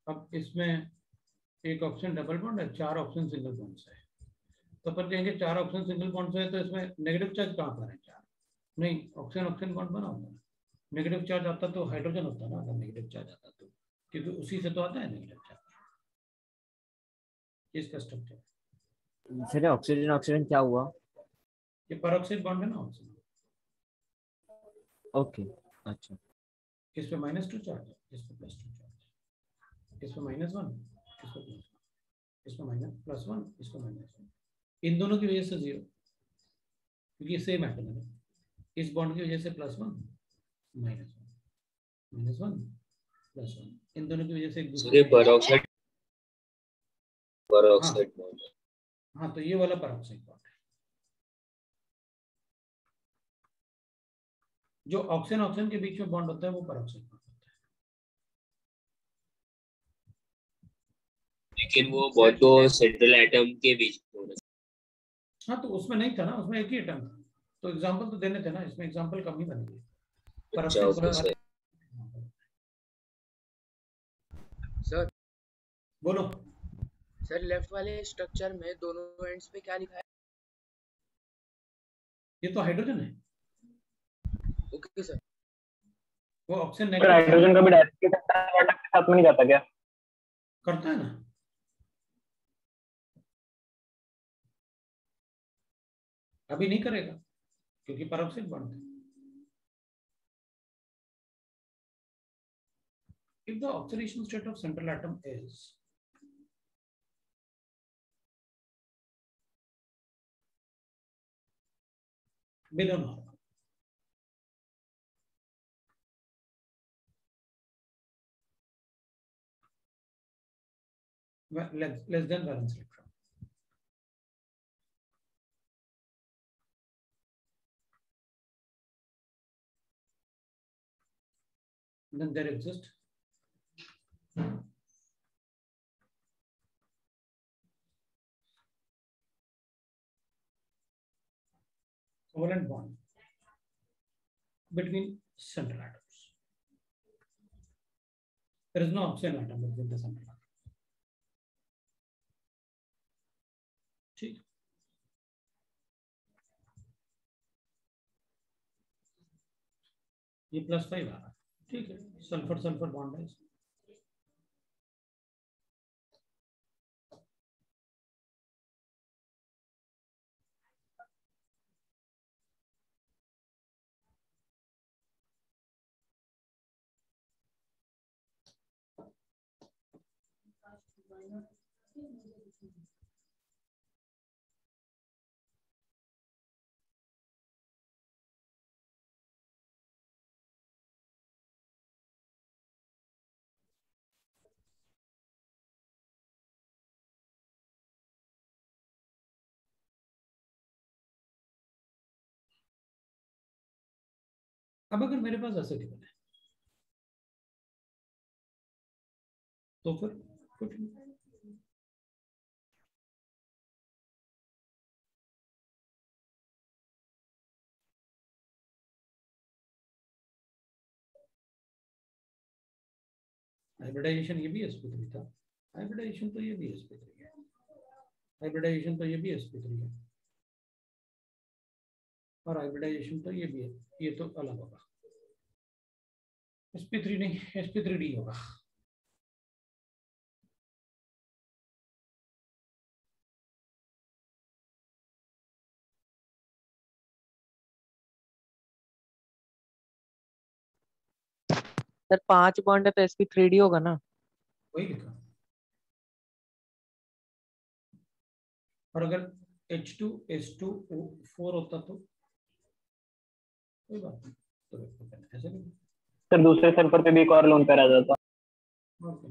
अब इसमें एक ऑक्सीजन डबल बॉन्ड है, 4 ऑक्सीजन सिंगल बॉन्ड से है। तो अपन कहेंगे 4 ऑक्सीजन सिंगल बॉन्ड से है, तो इसमें नेगेटिव चार्ज कहाँ पर है? 4 नहीं, ऑक्सीजन ऑक्सीजन बॉन्ड बना होगा। नेगेटिव चार्ज आता तो हाइड्रोजन होता ना, अगर नेगेटिव चार्ज आता तो, क्योंकि उसी से तो आता है नेगेटिव चार्ज। इसका स्ट्रक्चर फिर ऑक्सीजन ऑक्सीजन क्या हुआ? ये पेरोक्साइड बॉन्ड है ना ऑक्सीजन। ओके, अच्छा। इस पे -2 चार्ज है, इस पे +2 चार्ज है, इस पे -1, इस पे +1, इस पे +1, इस पे -1। इन दोनों की वजह से 0, क्योंकि सेम एटम है। इस बॉन्ड की वजह से +1 -1 -1 +1, इन दोनों की वजह से एक दूसरे पेरोक्साइड बॉन्ड। हाँ, तो ये वाला पेरोक्साइड बॉन्ड है। जो ऑक्सीजन ऑक्सीजन के बीच में बॉन्ड होता है वो परऑक्साइड बॉन्ड होता है। लेकिन वो बहुत तो सेंट्रल एटम के बीच में होना चाहिए। हाँ तो उसमें नहीं था ना, उसमें एक ही एटम था, तो एग्जांपल तो देने थे ना, इसमें एग्जांपल कम ही बनेगी। अच्छा परऑक्साइड ओके सर। सर बोलो। सर लेफ्ट वाले स्ट्रक्चर में दोनों एंड्स पे क्या लिखा है? ये तो हाइड्रोजन है, ओके सर। वो ऑक्सीजन सर नेगेटिव हाइड्रोजन का भी डायरेक्टली एटम के साथ में नहीं जाता क्या? करता है ना। अभी नहीं करेगा क्योंकि परऑक्साइड बॉन्ड है। If the oxidation state of central atom is below normal, less than valence electron, then there exists covalent bond between central atoms. There is no oxygen atom between the central atom. ठीक, ये +5 आ रहा है, ठीक है, sulphur sulphur bond है। अब अगर मेरे पास ऐसे गिवन है तो फिर कुछ नहीं। हाइब्रिडाइजेशन ये भी sp3 था, हाइब्रिडाइजेशन तो ये भी sp3 है, हाइब्रिडाइजेशन तो ये भी sp3 है, और हाइब्रिडाइजेशन तो ये भी है, ये तो अलग होगा, sp3 नहीं, sp3d होगा। सर 5 बॉन्ड है तो sp3d होगा ना? वही लिखा, और अगर H2S2O4 होता तो कोई बात नहीं, तो ऐसे भी सर दूसरे सल्फर पे भी एक और लोन पेयर आ जाता। ओके।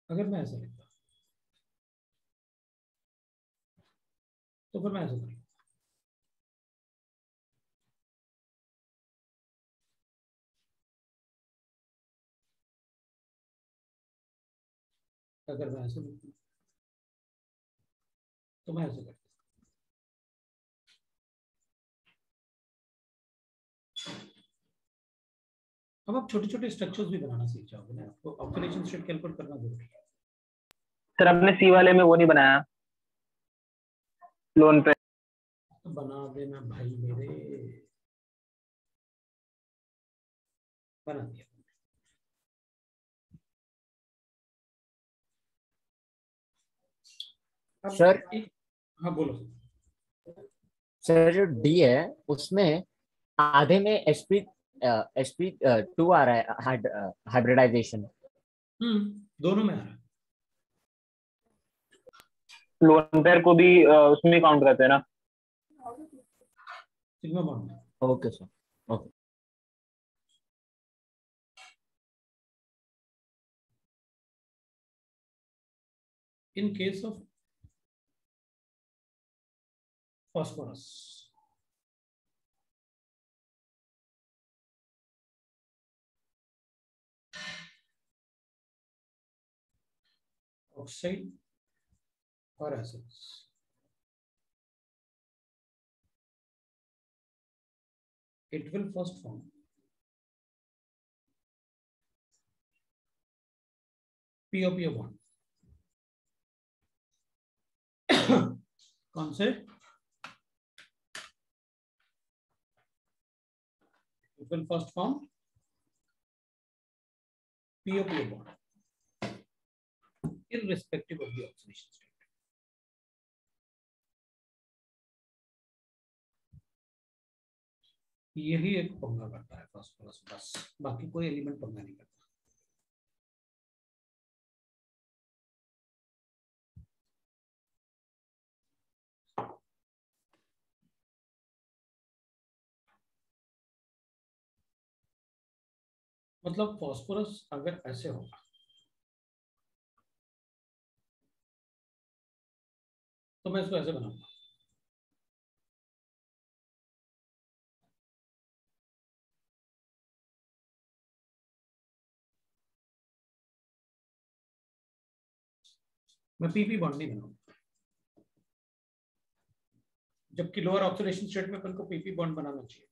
अगर मैं ऐसा लिखता तो फिर मैं ऐसा करूँ, अगर मैं ऐसे लिखता तो मैं ऐसे करता। अब आप छोटे छोटे स्ट्रक्चर्स भी बनाना सीख जाओगे ना, आपको ऑक्सीडेशन स्टेट कैलकुलेट करना जरूरी है। सर आपने सी वाले में वो नहीं बनाया लोन पे? तो बना देना भाई मेरे, बना दिया सर। हाँ बोलो। सर जो डी है उसमें आधे में sp2 आ रहा है हाइब्रिडाइजेशन। दोनों में आ रहा है। लोन पेयर को भी उसमें काउंट करते हैं ना? Sigma bond. Okay sir, okay. in case of phosphorus, oxide or acids, it will first form PO bond. कौन से? It will first form PO bond, irrespective of the oxidation state. यही एक पंगा करता है फास्फोरस, बस बाकी कोई एलिमेंट पंगा नहीं करता। मतलब फास्फोरस अगर ऐसे होगा तो मैं इसको ऐसे बनाऊंगा, मैं पीपी बॉन्ड नहीं बनाऊंगा, जबकि लोअर ऑक्सीडेशन स्टेट में अपन को पीपी बॉन्ड बनाना चाहिए था।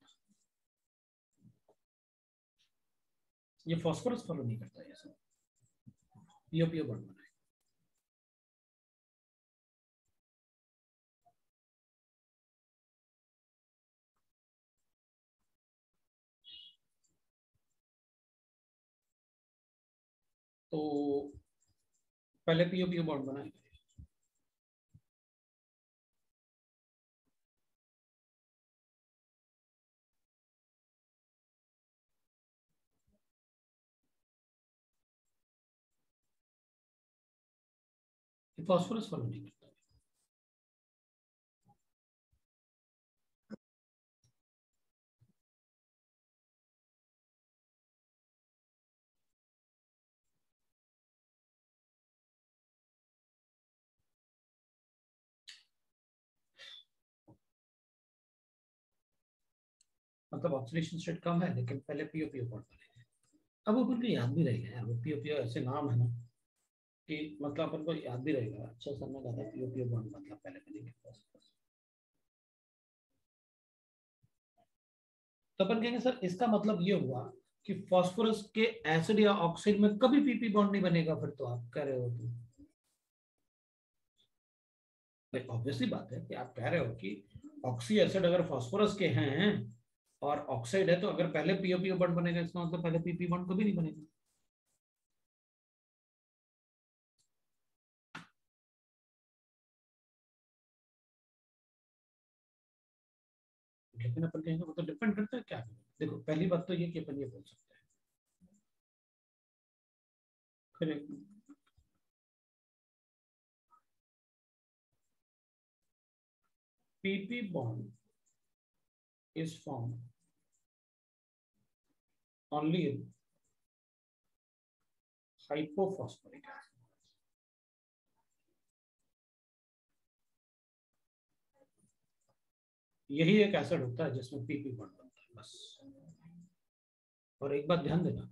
ये फास्फोरस फॉलो नहीं करता है, सब पीओ बॉन्ड बनाए। तो पहले पीओ बॉन्ड बनाएंगे, फास्फोरस फॉलो नहीं करता है। मतलब ऑक्सीडेशन स्टेट कम है लेकिन पहले पीओ बॉन्ड बनेगा। अब अपन को याद भी रहेगा यार, वो पीओ ऐसे नाम है ना कि मतलब अपन को याद भी रहेगा। अच्छा सर ने कहा था पीओ बॉन्ड मतलब पहले बनेंगे फास्फोरस, तो अपन कहेंगे सर इसका मतलब ये हुआ कि फास्फोरस के एसिड या ऑक्साइड में कभी पीपी बॉन्ड नहीं बनेगा। फिर तो आप कह रहे हो कि ऑब्वियसली बात है कि आप कह रहे हो कि ऑक्सी एसिड अगर फास्फोरस के हैं और ऑक्साइड है तो अगर पहले पीओ बॉन्ड बनेगा, इसका मतलब पहले पीपी बॉन्ड कभी नहीं बनेगा। लेकिन अपन कहेंगे वो तो डिपेंड करता है क्या है। देखो पहली बात तो ये कि अपन ये बोल सकते हैं, correct, PP bond is formed only in hypophosphoric acid. यही एक एसिड होता है जिसमें PP बॉन्ड बनता है बस। और एक बात ध्यान देना,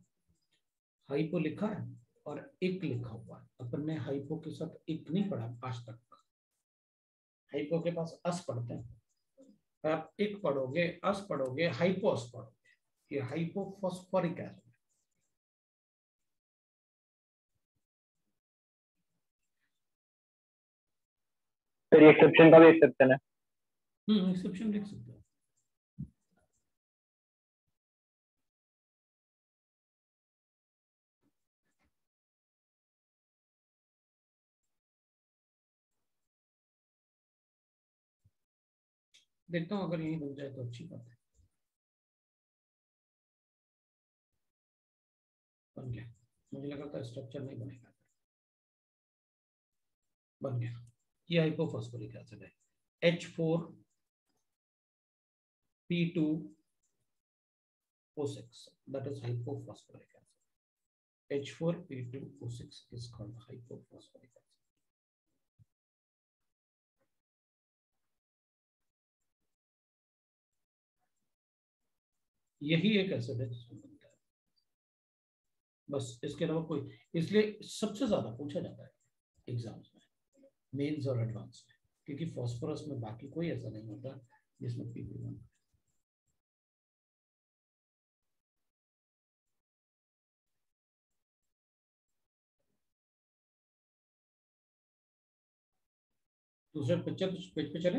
हाइपो लिखा है और इक लिखा हुआ है, अपन ने हाइपो के साथ इक नहीं पढ़ा आज तक। हाइपो के पास अस पढ़ते हैं, आप इक पढ़ोगे, अस पढ़ोगे, हाइपोस पढ़ोगे। ये हाइपोफॉस्फोरिक एसिड। फिर एक्सेप्शन का भी एक्सेप्शन है। एक्सेप्शन लिख सकते हो। देखता हूँ अगर यही बन जाए तो अच्छी बात है। बन गया, मुझे लगा था स्ट्रक्चर नहीं बनेगा, बन गया। ये हाइपोफॉस्फोरिक एसिड है, H4P2O6, that is hypophosphoric acid. H4P2O6 is called hypophosphoric acid. यही एक एसिड है जिसमें बनता है, बस इसके अलावा कोई। इसलिए सबसे ज्यादा पूछा जाता है एग्जाम्स में, मेंस और एडवांस में, क्योंकि फास्फोरस में बाकी कोई ऐसा नहीं होता जिसमें PP बन। दूसरे पिक्चर पेज पे चले।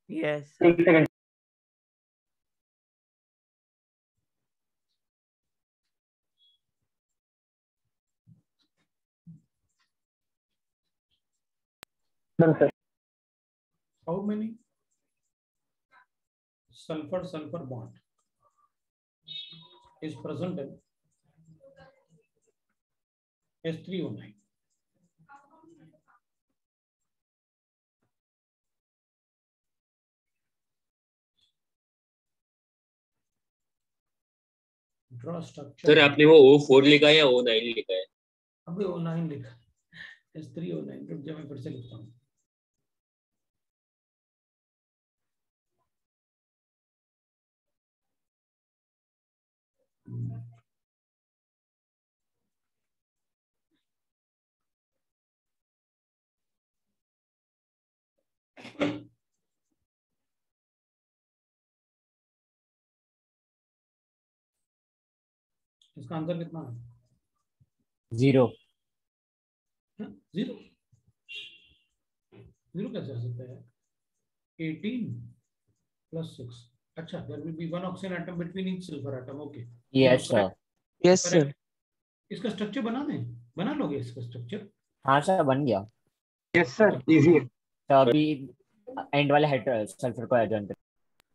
यस एक second. Done sir. How many sulfur sulfur bond is present in S3O9? Draw structure. Sir आपने वो O4 लिखा है या O9 लिखा है? अबे O9 लिखा, S3O9। रुक जा, मैं फिर से लिखता हूँ। इसका आंसर कितना है? 0। जीरो? जीरो कैसे आ सकता है? 18 + 6। अच्छा, there will be one oxygen atom between each sulfur atom. Okay. Yes sir. Yes sir. इसका स्ट्रक्चर बना दें, बना लोगे इसका स्ट्रक्चर? हाँ सर, बन गया। यस सर, इजी है। तो अभी एंड वाले हाइड्रो सल्फर को एड कर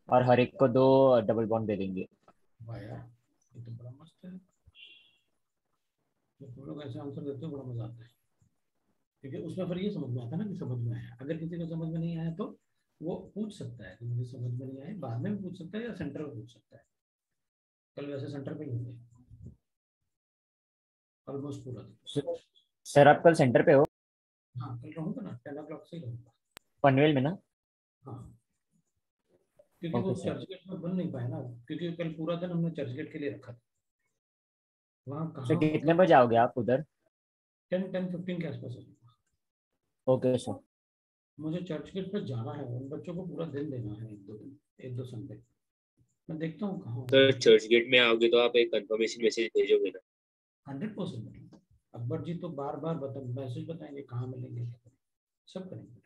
और हर एक को 2 डबल बॉन्ड दे देंगे। वाह यार, ये तो बड़ा मस्त है। जब तुम लोग ऐसे आंसर देते हो बड़ा मजा आता है, क्योंकि उसमें फिर ये समझ में आता है ना कि समझ में आया। अगर किसी को समझ में नहीं आया तो वो पूछ सकता है कि मुझे समझ में नहीं आया, बाद में भी पूछ सकता है या सेंटर में पूछ सकता है। कल वैसे सेंटर पे ही होंगे ऑलमोस्ट पूरा दिन। सर आप कल सेंटर पे हो? हाँ, कल रहूंगा ना, 10 o'clock से ही रहूंगा। पनवेल में ना? हाँ, क्योंकि वो ओके सर। चर्च गेट में बन नहीं पाया ना, क्योंकि कल पूरा दिन हमने चर्च गेट के लिए रखा था। वहाँ सर कहाँ कितने बजे आओगे आप उधर? 10-10:15 के आसपास होगा। Okay sir. मुझे चर्च गेट पर जाना है, उन बच्चों को पूरा दिन देना है, 1-2 संडे। मैं देखता हूँ कहाँ सर चर्च गेट में आओगे तो आप एक कंफर्मेशन मैसेज भेजोगे ना? 100%। अकबर जी तो बार बार मैसेज बताएंगे कहाँ मिलेंगे, सब करेंगे।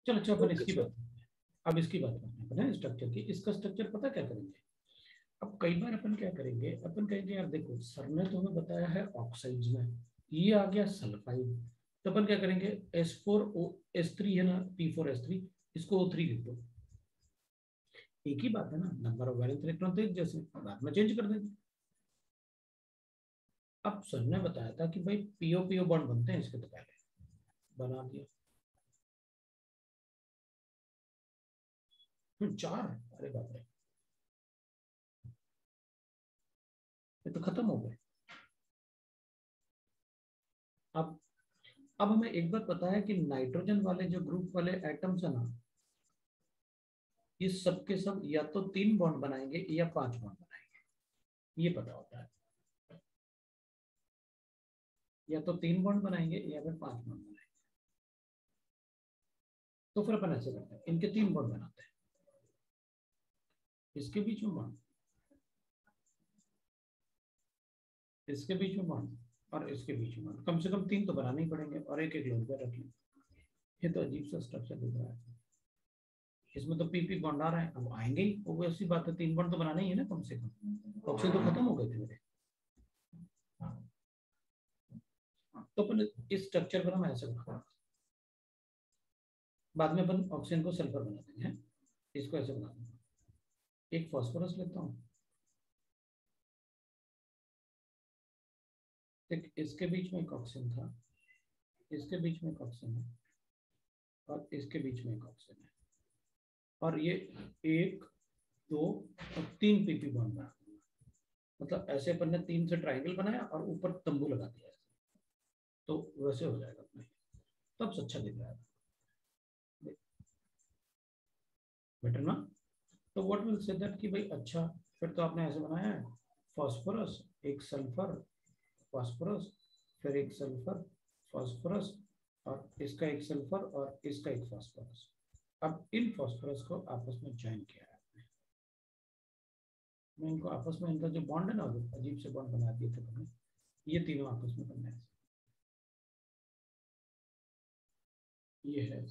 चलो अच्छा, अपन इसकी बात करते हैं। अब इसकी बात करते हैं स्ट्रक्चर की। इसका स्ट्रक्चर पता क्या करेंगे? अब कई बार अपन क्या करेंगे, अपन कहेंगे यार देखो सर ने तो हमें बताया है ऑक्साइड्स में, ये आ गया सल्फाइड, तो अपन क्या करेंगे, S4O3 है ना, P4S3, इसको O3 लिख दो। एक ही बात है ना, नंबर ऑफ वैलेंस इलेक्ट्रॉन तो एक जैसे, बाद में चेंज कर देंगे। अब सर ने बताया था कि भाई PO बॉन्ड बनते हैं इसके, तो पहले बना दिया। 4, अरे बाप रे, ये तो खत्म हो गए। अब हमें एक बात पता है कि नाइट्रोजन वाले जो ग्रुप वाले एटम्स है ना, ये सब के सब या तो 3 बॉन्ड बनाएंगे या 5 बॉन्ड बनाएंगे, ये पता होता है। या तो 3 बॉन्ड बनाएंगे या फिर 5 बॉन्ड बनाएंगे। तो फिर अपन ऐसे करते हैं, इनके 3 बॉन्ड बनाते हैं, इसके बीच में बॉन्ड, इसके बीच में बॉन्ड और इसके बीच में बॉन्ड। कम से कम 3 तो बनाने ही पड़ेंगे और एक लोड पर रख लें। ये तो अजीब सा स्ट्रक्चर दिख रहा है। इसमें तो PP बॉन्ड आ रहा है, अब आएंगे ही, वो ऐसी बात है, 3 बॉन्ड तो बनाना ही है ना कम से कम। ऑक्सीजन तो खत्म हो गए थे मेरे। तो अपन इस स्ट्रक्चर पर हम ऐसे बना, बाद में अपन ऑक्सीजन को सल्फर बना देंगे हैं? इसको ऐसे बना दूंगा, एक फास्फोरस लेता हूँ, इसके बीच में एक ऑक्सीजन था, इसके बीच में एक ऑक्सीजन है और इसके बीच में एक ऑक्सीजन है, और ये 1, 2 और 3 PP बॉन्ड बना दूंगा। मतलब ऐसे अपन ने 3 से ट्राइंगल बनाया और ऊपर तंबू लगा दिया, तो वैसे हो जाएगा अपने, तब अच्छा दिख रहा है। बेटर ना? तो व्हाट विल से दैट कि भाई अच्छा फिर तो आपने ऐसे बनाया है, फास्फोरस एक सल्फर फास्फोरस, फिर एक सल्फर फास्फोरस, और इसका एक सल्फर और इसका एक फास्फोरस। अब इन फास्फोरस को आपस में ज्वाइन किया है आपने। मैं इनको आपस में, इनका जो बॉन्ड है ना, अजीब से बॉन्ड बना दिए थे मैंने, ये तीनों आपस में बनना है। ये है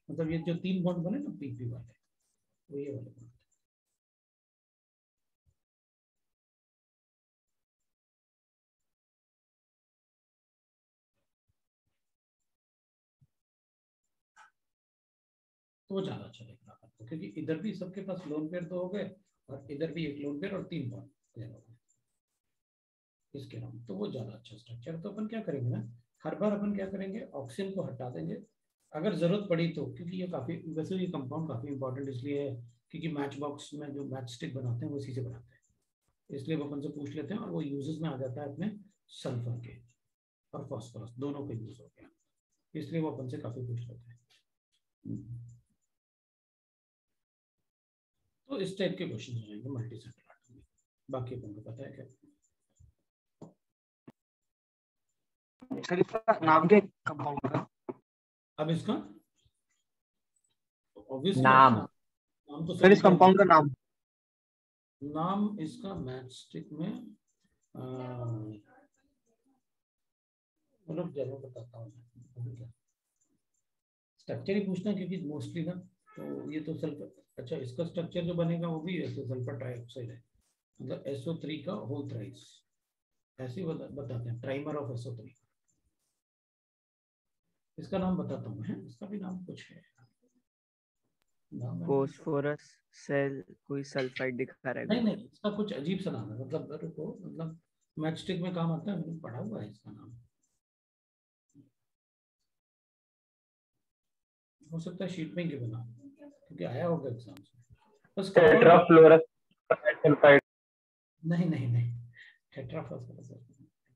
मतलब ये जो 3 बॉन्ड बने ना PP वाले, वो ये वाले बॉन्ड। तो वो ज्यादा अच्छा लगेगा आपको, क्योंकि इधर भी सबके पास लोन पेयर तो हो गए और इधर भी एक लोन पेयर और 3 बॉन्ड पेयर हो गए इसके नाम, तो वो ज्यादा अच्छा स्ट्रक्चर। तो अपन क्या करेंगे ना, हर बार अपन क्या करेंगे, ऑक्सीजन को हटा देंगे अगर जरूरत पड़ी तो, क्योंकि ये काफी, वैसे ये कंपाउंड काफी इंपॉर्टेंट इसलिए है क्योंकि मैच बॉक्स में जो मैच स्टिक बनाते हैं वो इसी से बनाते हैं, इसलिए वो अपन से पूछ लेते हैं और वो यूजेस में आ जाता है अपने सल्फर के और फास्फोरस दोनों का यूज हो गया, इसलिए वो अपन से काफी पूछ लेते हैं। तो इस टाइप के क्वेश्चन हो जाएंगे मल्टी सेंटर आर्ट में। बाकी अपन को पता है क्या। सर इसका नाम क्या कंपाउंड का? अब इसका ऑब्वियसली नाम नाम तो सर इस कंपाउंड का नाम इसका मैच स्टिक में मतलब जरूर बताता हूँ स्ट्रक्चर ही पूछना, क्योंकि मोस्टली ना तो ये तो सल्फर, अच्छा इसका स्ट्रक्चर जो बनेगा वो भी ऐसे सल्फर ट्राइऑक्साइड है, मतलब SO3 का होल थ्राइस ऐसे बताते हैं, ट्राइमर ऑफ SO3। इसका नाम बताता हूँ, है इसका भी नाम कुछ है, फोस्फोरस सेल कोई सल्फाइड दिखा रहा है। नहीं इसका कुछ अजीब सा नाम है, मतलब मैच स्टिक में काम आता है, मैंने पढ़ा हुआ है इसका नाम, हो सकता है शीट में ही बना क्योंकि आया होगा एग्जाम में। बस टेट्राफ्लोरस सल्फाइड नहीं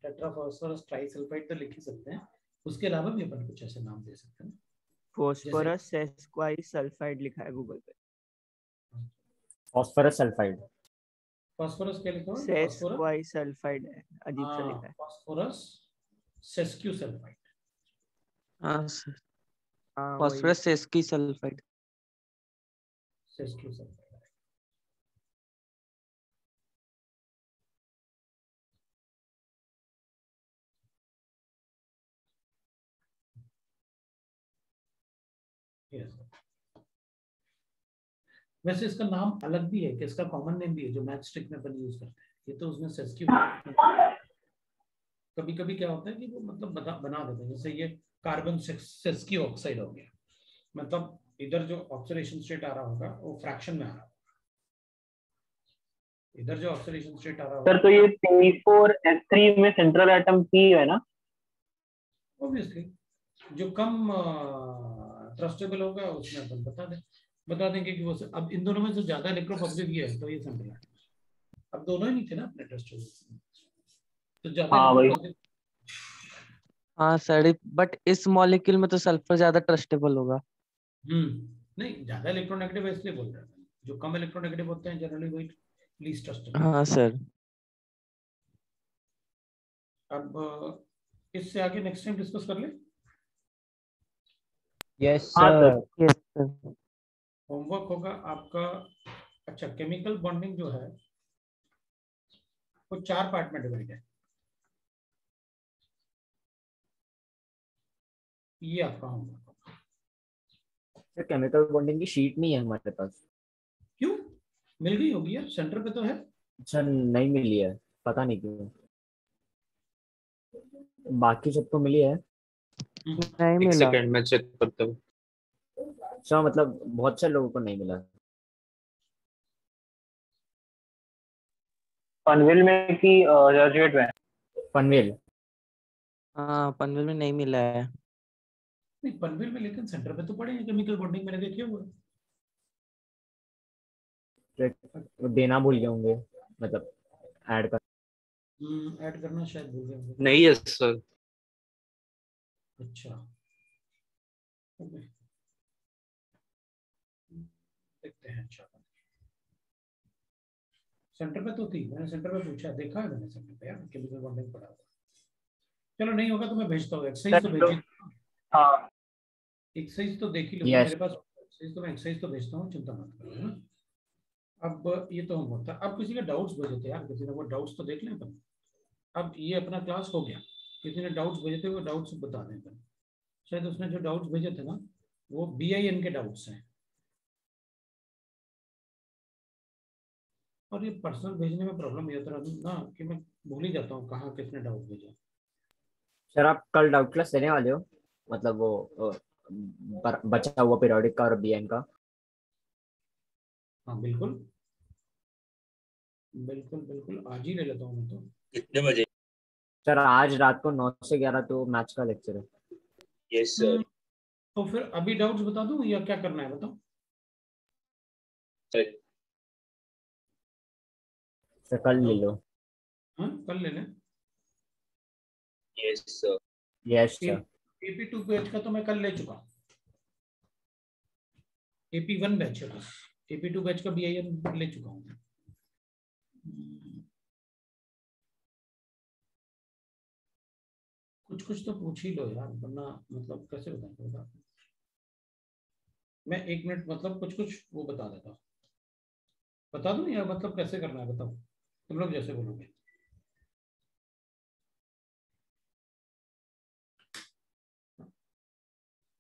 टेट्राफॉस्फोरस ट्राइसल्फाइड तो लिख ही सकते हैं, उसके अलावा भी अपन कुछ ऐसे नाम दे सकते हैं। फोस्फोरस सेस्क्वाई सल्फाइड लिखा है गूगल पे। फास्फोरस सल्फाइड, फास्फोरस क्या लिखा हुआ है? सेस्क्वाई सल्फाइड है, अजीब सा लिखा है। Phosphorus sesqui sulphide. हाँ सर, हाँ phosphorus sesqui sulphide. Sesqui sulphide yes. वैसे इसका नाम अलग भी है कि इसका कॉमन नेम भी है जो मैच स्टिक में अपन यूज करते हैं, ये तो उसमें सेस्क्यू। कभी कभी क्या होता है कि वो मतलब बना देते हैं, जैसे ये कार्बन सेस्क्यू ऑक्साइड हो गया, मतलब इधर जो ऑक्सीडेशन स्टेट आ रहा होगा वो फ्रैक्शन में आ रहा होगा, इधर जो ऑक्सीडेशन स्टेट आ रहा होगा। सर तो ये C4H3 में सेंट्रल एटम P है ना? ऑब्वियसली जो कम ट्रस्टेबल होगा उसमें अपन बता देंगे कि वो अब इन दोनों में जो ज्यादा इलेक्ट्रोपॉजिटिव ये है तो ये सेंट्रल एटम। अब दोनों ही नहीं थे ना अपने ट्रस्टेबल, तो ज्यादा इलेक्ट्रोपॉजिटिव। हाँ सर, बट इस मॉलिक्यूल में तो सल्फर ज्यादा ट्रस्टेबल होगा। नहीं ज्यादा इलेक्ट्रोनेगेटिव है इसलिए बोल रहे हैं, जो कम इलेक्ट्रोनेगेटिव होते हैं जनरली वही लीस्ट ट्रस्टेबल। हाँ सर। अब इससे आगे नेक्स्ट टाइम डिस्कस कर ले। Yes sir. Yes sir. Homework होगा आपका, अच्छा केमिकल बॉन्डिंग जो है वो 4 पार्ट में डिवाइड है, ये आपका होमवर्क होगा। सर केमिकल बॉन्डिंग की शीट नहीं है हमारे पास। क्यों? मिल गई होगी यार, सेंटर पे तो है। सर नहीं मिली है, पता नहीं क्यों। बाकी सबको मिली है। नहीं एक मिला। सेकंड में चेक करता हूँ। सर मतलब बहुत से लोगों को नहीं मिला। पनवेल में कि चर्चगेट में? पनवेल। हाँ पनवेल में नहीं मिला है। नहीं पनवेल में लेकिन सेंटर पे तो पड़े हैं केमिकल बॉन्डिंग, मैंने देखे हुए। देना भूल गए होंगे, मतलब ऐड कर। ऐड करना शायद भूल गए होंगे। नहीं है सर। अच्छा देखते हैं। अच्छा सेंटर पे तो थी, मैंने सेंटर पे पूछा, देखा है मैंने सेंटर पे यार, केमिकल बॉन्डिंग पढ़ा हुआ। चलो नहीं होगा तो मैं भेजता हूँ, एक्सरसाइज तो भेजी। हाँ एक्सरसाइज तो देख ही लूंगा Yes. मेरे पास एक्सरसाइज, तो मैं एक्सरसाइज तो भेजता हूँ, चिंता मत करो, है ना। अब ये तो होमवर्क था। अब किसी के डाउट्स भेजे थे यार, किसी ने वो डाउट्स तो देख लें अपन। अब ये अपना क्लास हो गया, किसी ने डाउट्स भेजे थे वो डाउट्स बता दें अपन। शायद उसने जो डाउट्स भेजे थे ना वो BIN के डाउट्स हैं, और ये पर्सनल भेजने में प्रॉब्लम ये होता है ना कि मैं भूल ही जाता हूँ कहाँ किसने डाउट भेजा। सर आप कल डाउट क्लास लेने वाले हो, मतलब वो बचा हुआ पीरियोडिक का और बीएन का? हाँ बिल्कुल बिल्कुल बिल्कुल, आज ही ले लेता हूँ मैं तो। कितने बजे? सर आज रात को 9 से 11 तो मैच का लेक्चर है। Yes sir. तो फिर अभी डाउट्स बता दूं या क्या करना है बताओ? सर कल ले लो। हाँ कल ले लें। Yes sir. Yes sir. AP2 batch का तो मैं कल ले चुका हूँ। AP1 बैच है बस, AP2 बैच का BIN ले चुका हूँ। कुछ कुछ तो पूछ ही लो यार, वरना मतलब कैसे बताऊँ। मैं 1 मिनट मतलब कुछ कुछ वो बता देता हूँ, बता दूं या मतलब कैसे करना है बताओ, तुम लोग जैसे बोलोगे।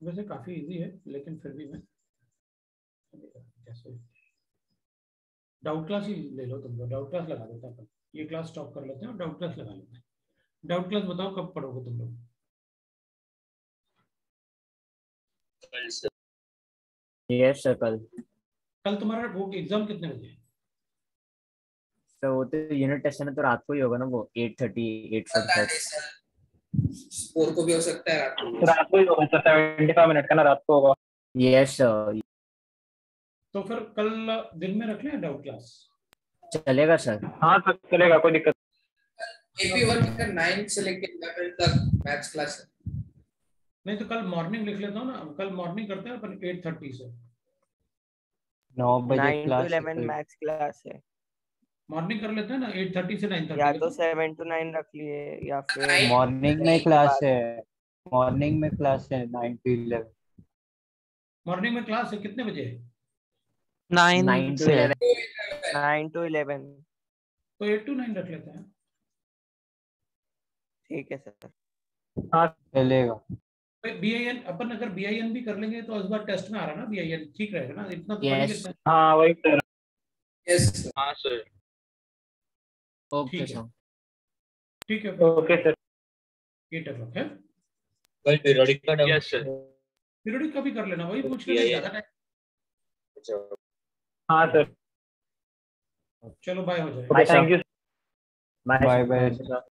वैसे काफी इजी है लेकिन फिर भी मैं कैसे, डाउट क्लास ही ले लो तुम लोग, डाउट क्लास लगा देता है। ये क्लास स्टॉप कर लेते हैं और डाउट क्लास लगा लेते हैं। डाउट क्लास बताओ कब पढ़ोगे तुम लोग? कल सर। यस सर कल। कल तुम्हारा वो एग्जाम कितने बजे है? तो वो तो यूनिट टेस्ट है ना, तो रात को ही होगा ना वो 8:30 8:45। स्कोर को भी हो सकता है रात को ही होगा सर, 75 मिनट का ना रात को होगा। Yes sir. तो फिर कल दिन में रख लें डाउट क्लास? चलेगा सर। हाँ सर चलेगा, कोई दिक्कत। AP1 का 9 से लेके 11 तक मैथ्स क्लास है। नहीं तो कल मॉर्निंग लिख लेता हूँ ना, कल मॉर्निंग करते हैं अपन 8:30 से। 9 बजे 9 to क्लास 11 मैथ्स क्लास है, मॉर्निंग कर लेते हैं ना 8:30 से 9:30 या का तो 7 to 9 रख लिए या फिर मॉर्निंग में क्लास है, मॉर्निंग में क्लास है 9 to 11। मॉर्निंग में क्लास है कितने बजे है? 9 to से 11। 9 to 11। तो 8 to 9 रख लेते हैं। ठीक है सर। हाँ चलेगा। BIN अपन अगर BIN भी कर लेंगे तो इस बार टेस्ट में आ रहा ना BIN, ठीक रहेगा ना, इतना तो Yes. पढ़ेंगे। हाँ वही सर। यस हाँ सर। ओके ठीक है सर। ठीक है ओके सर। 8 o'clock है। कल पीरियोडिक का डाउट। Yes sir. पीरियोडिक का भी कर लेना, वही पूछ लेना, ज्यादा टाइम। हाँ सर। चलो बाय हो जाए। Bye, thank you. Bye bye bye.